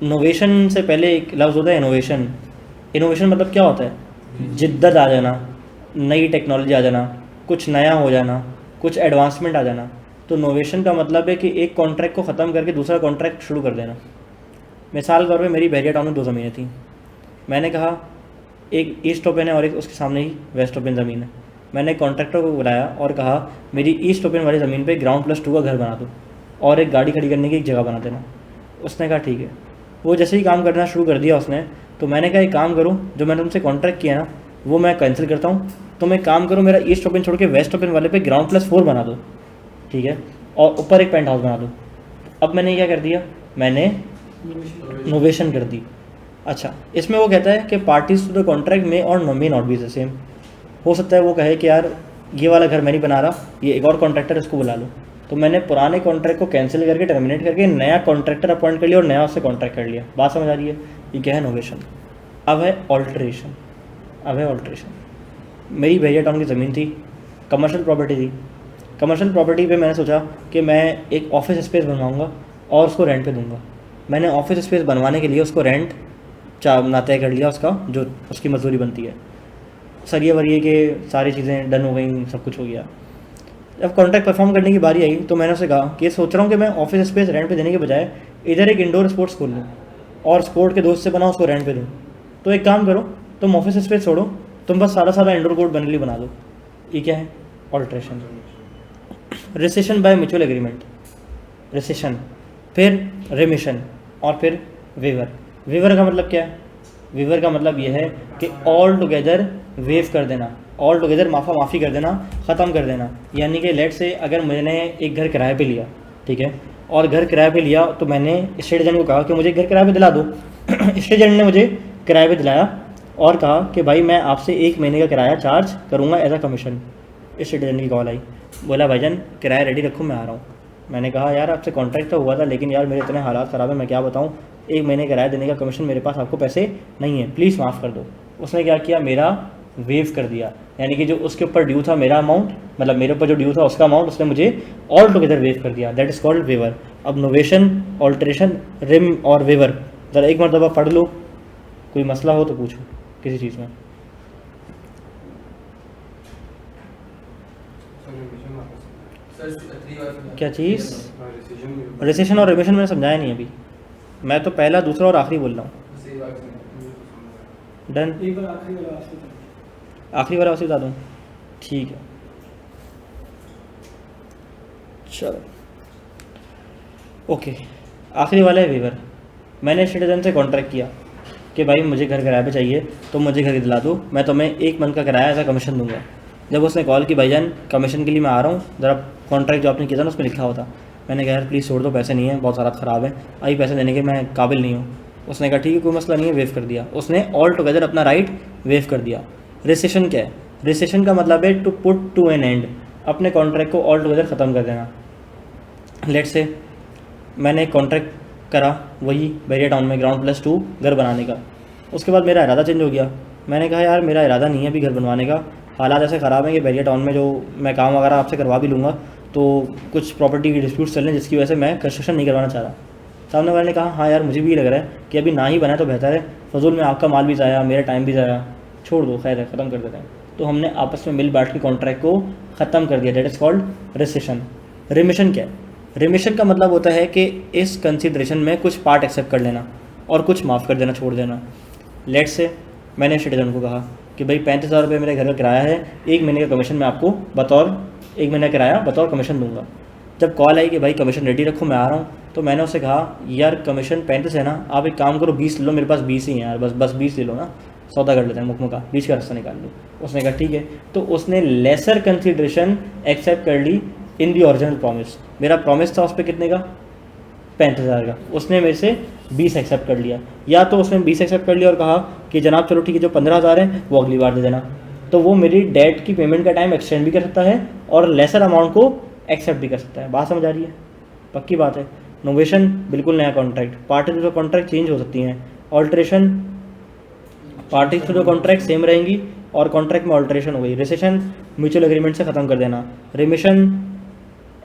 नोवेशन से पहले एक लफ्ज़ होता है इनोवेशन। इनोवेशन मतलब क्या होता है? जिद्दत आ जाना, नई टेक्नोलॉजी आ जाना, कुछ नया हो जाना, कुछ एडवांसमेंट आ जाना। तो नोवेशन का मतलब है कि एक कॉन्ट्रैक्ट को ख़त्म करके दूसरा कॉन्ट्रैक्ट शुरू कर देना। मिसाल के तौर पे मेरी बहरिया टाउन में 2 ज़मीनें थी। मैंने कहा एक ईस्ट ओपन है और एक उसके सामने ही वेस्ट ओपन ज़मीन है। मैंने कॉन्ट्रैक्टर को बुलाया और कहा मेरी ईस्ट ओपन वाली ज़मीन पे ग्राउंड +2 का घर बना दो और एक गाड़ी खड़ी करने की एक जगह बना देना। उसने कहा ठीक है। वो जैसे ही काम करना शुरू कर दिया उसने, तो मैंने कहा एक काम करूँ, जो मैंने तुमसे कॉन्ट्रैक्ट किया ना वो मैं कैंसिल करता हूँ, तुम एक काम करो मेरा ईस्ट ओपन छोड़ के वेस्ट ओपन वाले पे ग्राउंड +4 बना दो, ठीक है, और ऊपर एक पेंट हाउस बना दो। अब मैंने क्या कर दिया, मैंने नोवेशन कर दी। अच्छा, इसमें वो कहता है कि पार्टीज टू द कॉन्ट्रैक्ट में और may not be the same. हो सकता है वो कहे कि यार ये वाला घर मैं नहीं बना रहा, ये एक और कॉन्ट्रैक्टर इसको बुला लो। तो मैंने पुराने कॉन्ट्रैक्ट को कैंसिल करके टर्मिनेट करके नया कॉन्ट्रैक्टर अपॉइंट कर लिया और नया उससे कॉन्ट्रैक्ट कर लिया। बात समझ आ रही है? ये क्या है? नोवेशन। अब है ऑल्ट्रेशन। अब है ऑल्ट्रेशन। मेरी बहरिया टाउन की ज़मीन थी, कमर्शियल प्रॉपर्टी थी। कमर्शियल प्रॉपर्टी पे मैंने सोचा कि मैं एक ऑफिस स्पेस बनवाऊँगा और उसको रेंट पे दूँगा। मैंने ऑफिस स्पेस बनवाने के लिए उसको रेंट ना तय कर लिया, उसका जो उसकी मजदूरी बनती है। सरिये वरिये के सारी चीज़ें डन हो गई, सब कुछ हो गया। जब कॉन्ट्रैक्ट परफॉर्म करने की बारी आई तो मैंने उसे कहा कि सोच रहा हूँ कि मैं ऑफिस स्पेस रेंट पे देने के बजाय इधर एक इंडोर स्पोर्ट्स खोल लूँ और स्पोर्ट के दोस्त से बनाओ उसको रेंट पे दूँ। तो एक काम करो, तुम ऑफिस स्पेस छोड़ो, तुम बस सादा इंडोर कोर्ट बनली बना दो। ये क्या है? Alteration. Recession bye mutual agreement, recession, फिर रिमिशन और फिर वेवर। वेवर का मतलब क्या है? वेवर का मतलब ये है कि ऑल टुगेदर वेव कर देना, ऑल टुगेदर माफ़ी कर देना, ख़त्म कर देना। यानी कि लेट से अगर मैंने एक घर किराए पे लिया, ठीक है, और घर किराए पे लिया तो मैंने स्टेट एजेंट को कहा कि मुझे घर किराए पे दिला दो। स्टेट एजेंट ने मुझे किराए पे दिलाया और कहा कि भाई मैं आपसे 1 महीने का किराया चार्ज करूँगा as a commission. Estate agent की कॉल आई, बोला भाईजान किराया रेडी रखो, मैं आ रहा हूँ। मैंने कहा यार आपसे कॉन्ट्रैक्ट तो हुआ था, लेकिन यार मेरे इतने हालात ख़राब है, मैं क्या बताऊँ, 1 महीने किराया देने का कमीशन मेरे पास आपको पैसे नहीं है, प्लीज़ माफ़ कर दो। उसने क्या किया, मेरा वेव कर दिया। यानी कि जो उसके ऊपर ड्यू था मेरा अमाउंट, मतलब मेरे ऊपर जो ड्यू था उसका अमाउंट उसने मुझे ऑल टुगेदर वेव कर दिया। That is called waiver. अब नोवेशन, ऑल्ट्रेशन, रिम और वेवर ज़रा एक मरतबा पढ़ लो, कोई मसला हो तो पूछो किसी चीज़ में। क्या चीज़? रिसेशन और रिमिशन मैंने समझाया नहीं अभी, मैं तो पहला, दूसरा और आखिरी बोल रहा हूँ। डन। एक बार आखिरी वाला वास्ते आखिरी वाला वास्ते बता दूँ? ठीक है, चलो ओके। आखिरी वाला है वेवर। मैंने स्टेट एजेंट से कॉन्ट्रैक्ट किया कि भाई मुझे घर किराए पे चाहिए, तो मुझे घर दिला दो, मैं तुम्हें 1 मंथ का किराया ऐसा कमीशन दूंगा। जब उसने कॉल की भाईजान कमीशन के लिए मैं आ रहा हूँ, ज़रा कॉन्ट्रैक्ट जो आपने किया था ना उसमें लिखा हुआ था। मैंने कहा यार प्लीज़ छोड़ दो, पैसे नहीं है, बहुत हालात ख़राब है, अभी पैसे देने के मैं काबिल नहीं हूँ। उसने कहा ठीक है कोई मसला नहीं है, वेव कर दिया। उसने ऑल टुगेदर अपना राइट वेव कर दिया। रिसेशन क्या है? रिसेशन का मतलब है to put to an end, अपने कॉन्ट्रैक्ट को ऑल टुगेदर ख़त्म कर देना। लेट से मैंने एक कॉन्ट्रैक्ट करा वही बहरिया टाउन में ग्राउंड +2 घर बनाने का। उसके बाद मेरा इरादा चेंज हो गया। मैंने कहा यार मेरा इरादा नहीं है अभी घर बनवाने का, हालात ऐसे ख़राब हैं कि बहरिया टाउन में जो मैं काम वगैरह आपसे करवा भी लूँगा तो कुछ प्रॉपर्टी की डिस्प्यूट चल रहे हैं, जिसकी वजह से मैं कंस्ट्रक्शन नहीं करवाना चाह रहा। सामने वाले ने कहा हाँ यार मुझे भी लग रहा है कि अभी ना ही बना तो बेहतर है, फजूल में आपका माल भी ज़ाया, मेरा टाइम भी ज़ाया, छोड़ दो, खैर है, ख़त्म कर देते हैं। तो हमने आपस में मिल बांट के कॉन्ट्रैक्ट को ख़त्म कर दिया। That is called recession. Remission क्या है? रिमिशन का मतलब होता है कि इस कंसिडरेशन में कुछ पार्ट एक्सेप्ट कर लेना और कुछ माफ़ कर देना, छोड़ देना। लेट से मैंने सिटीजन को कहा कि भाई 35,000 रुपये मेरे घर का किराया है, 1 महीने का कमीशन मैं आपको बतौर 1 महीने का किराया बतौर कमीशन दूंगा। जब कॉल आई कि भाई कमीशन रेडी रखो मैं आ रहा हूँ, तो मैंने उससे कहा यार कमीशन 35 है ना, आप एक काम करो 20 ले लो, मेरे पास 20 ही हैं यार, बस 20 ले लो ना, सौदा कर लेते हैं मुकमुका, बीच का रास्ता निकाल लो। उसने कहा ठीक है। तो उसने लेसर कंसिडरेशन एक्सेप्ट कर ली इन दी ओरिजिनल प्रॉमिस। मेरा प्रॉमिस था उस पर कितने का? 35,000 का। उसने मेरे से 20 एक्सेप्ट कर लिया, या तो उसने 20 एक्सेप्ट कर लिया और कहा कि जनाब चलो ठीक है जो 15,000 है वो अगली बार दे देना। तो वो मेरी डेट की पेमेंट का टाइम एक्सटेंड भी कर सकता है और लेसर अमाउंट को एक्सेप्ट भी कर सकता है। बात समझ आ रही है? पक्की बात है। नोवेशन बिल्कुल नया contract, parties to the contract change हो सकती हैं, alteration parties to the contract same रहेंगी और कॉन्ट्रैक्ट में ऑल्ट्रेशन हो गई, रिसेशन म्यूचुअल एग्रीमेंट से ख़त्म कर देना, रिमिशन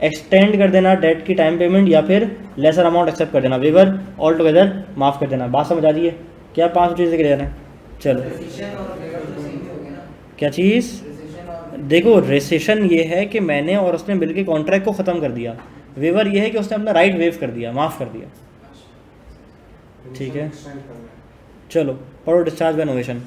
एक्सटेंड कर देना डेट की टाइम पेमेंट या फिर लेसर अमाउंट एक्सेप्ट कर देना, वेवर ऑल टुगेदर माफ़ कर देना। बात समझ आ रही है क्या? 5 चीज़ें क्लियर हैं। चलो Rescission और waiver तो same ही हो गया ना? क्या चीज़? Rescission और देखो रेसेशन ये है कि मैंने और उसने मिलकर कॉन्ट्रैक्ट को ख़त्म कर दिया, वेवर ये है कि उसने अपना राइट वेव कर दिया, माफ़ कर दिया। ठीक है। Extend करना है। चलो पढ़ो discharge by novation.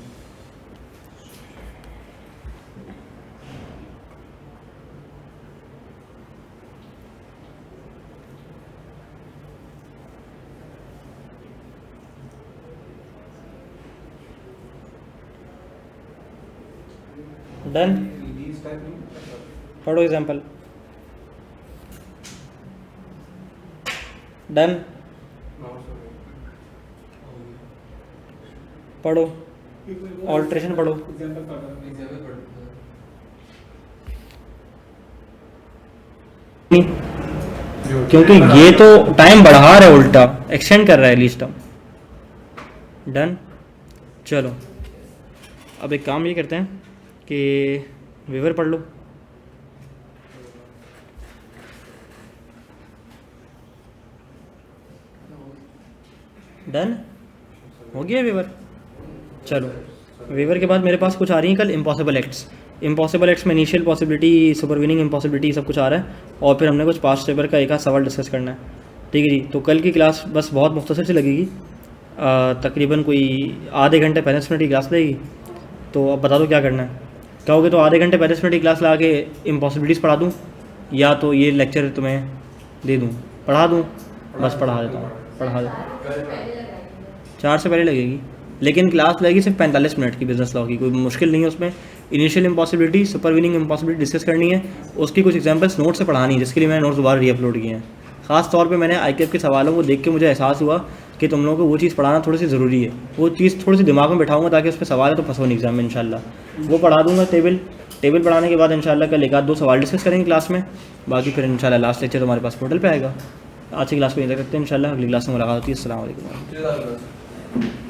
Done. Release type नहीं? पढ़ो एग्जाम्पल। डन। No, sorry. पढ़ो Alteration पढ़ो। एग्जांपल पढ़ो। एग्जांपल पढ़ो। क्योंकि ये तो टाइम बढ़ा रहा है, उल्टा एक्सटेंड कर रहा है लीस्ट टर्म। डन। चलो अब एक काम ये करते हैं कि वेवर पढ़ लो। डन हो गया वेवर। चलो वेवर के बाद मेरे पास कुछ आ रही हैं कल इम्पॉसिबल एक्ट्स। इम्पॉसिबल एक्ट्स में इनिशियल पॉसिबिलिटी, सुपरवीनिंग इम्पॉसिबिलिटी सब कुछ आ रहा है और फिर हमने कुछ पास्ट पेपर का एक आध सवाल डिस्कस करना है। ठीक है जी। तो कल की क्लास बस बहुत मुख्तसर से लगेगी, तकरीबन कोई आधे घंटे 35 मिनट की क्लास लगेगी। तो अब बता दो क्या करना है। कहोगे तो आधे घंटे 35 मिनट की क्लास ला के इम्पॉसिबिलिटीज़ पढ़ा दूँ या तो ये लेक्चर तुम्हें दे दूँ, पढ़ा दूँ? बस पढ़ा देता हूँ, पढ़ा देता हूँ। 4 से पहले लगेगी, लेकिन क्लास लगेगी सिर्फ 45 मिनट की बिजनेस लॉ की, कोई मुश्किल नहीं है उसमें। Initial impossibility, supervening impossibility discuss करनी है, उसकी कुछ एग्जांपल्स नोट से पढ़ानी है, जिसके लिए मैंने नोट्स दोबारा रीअपलोड किए हैं। खास तौर पे मैंने ICAP के सवालों को देख के मुझे एहसास हुआ कि तुम लोगों को वो चीज़ पढ़ाना थोड़ी सी ज़रूरी है। वो चीज़ थोड़ी सी दिमाग में बैठाऊंगा ताकि उस पर सवाल है तो फंसो नहीं एग्जाम में इंशाल्लाह। वो पढ़ा दूंगा टेबल पढ़ाने के बाद इंशाल्लाह कल एक आध 2 सवाल डिस्कस करेंगे क्लास में। बाकी फिर इंशाल्लाह लास्ट लेक्चर हमारे पास पोर्टल पे आएगा। आज की क्लास को यहीं तक रखते हैं, इंशाल्लाह अगली क्लास में मुलाकात होती है। अस्सलाम वालेकुम। चलो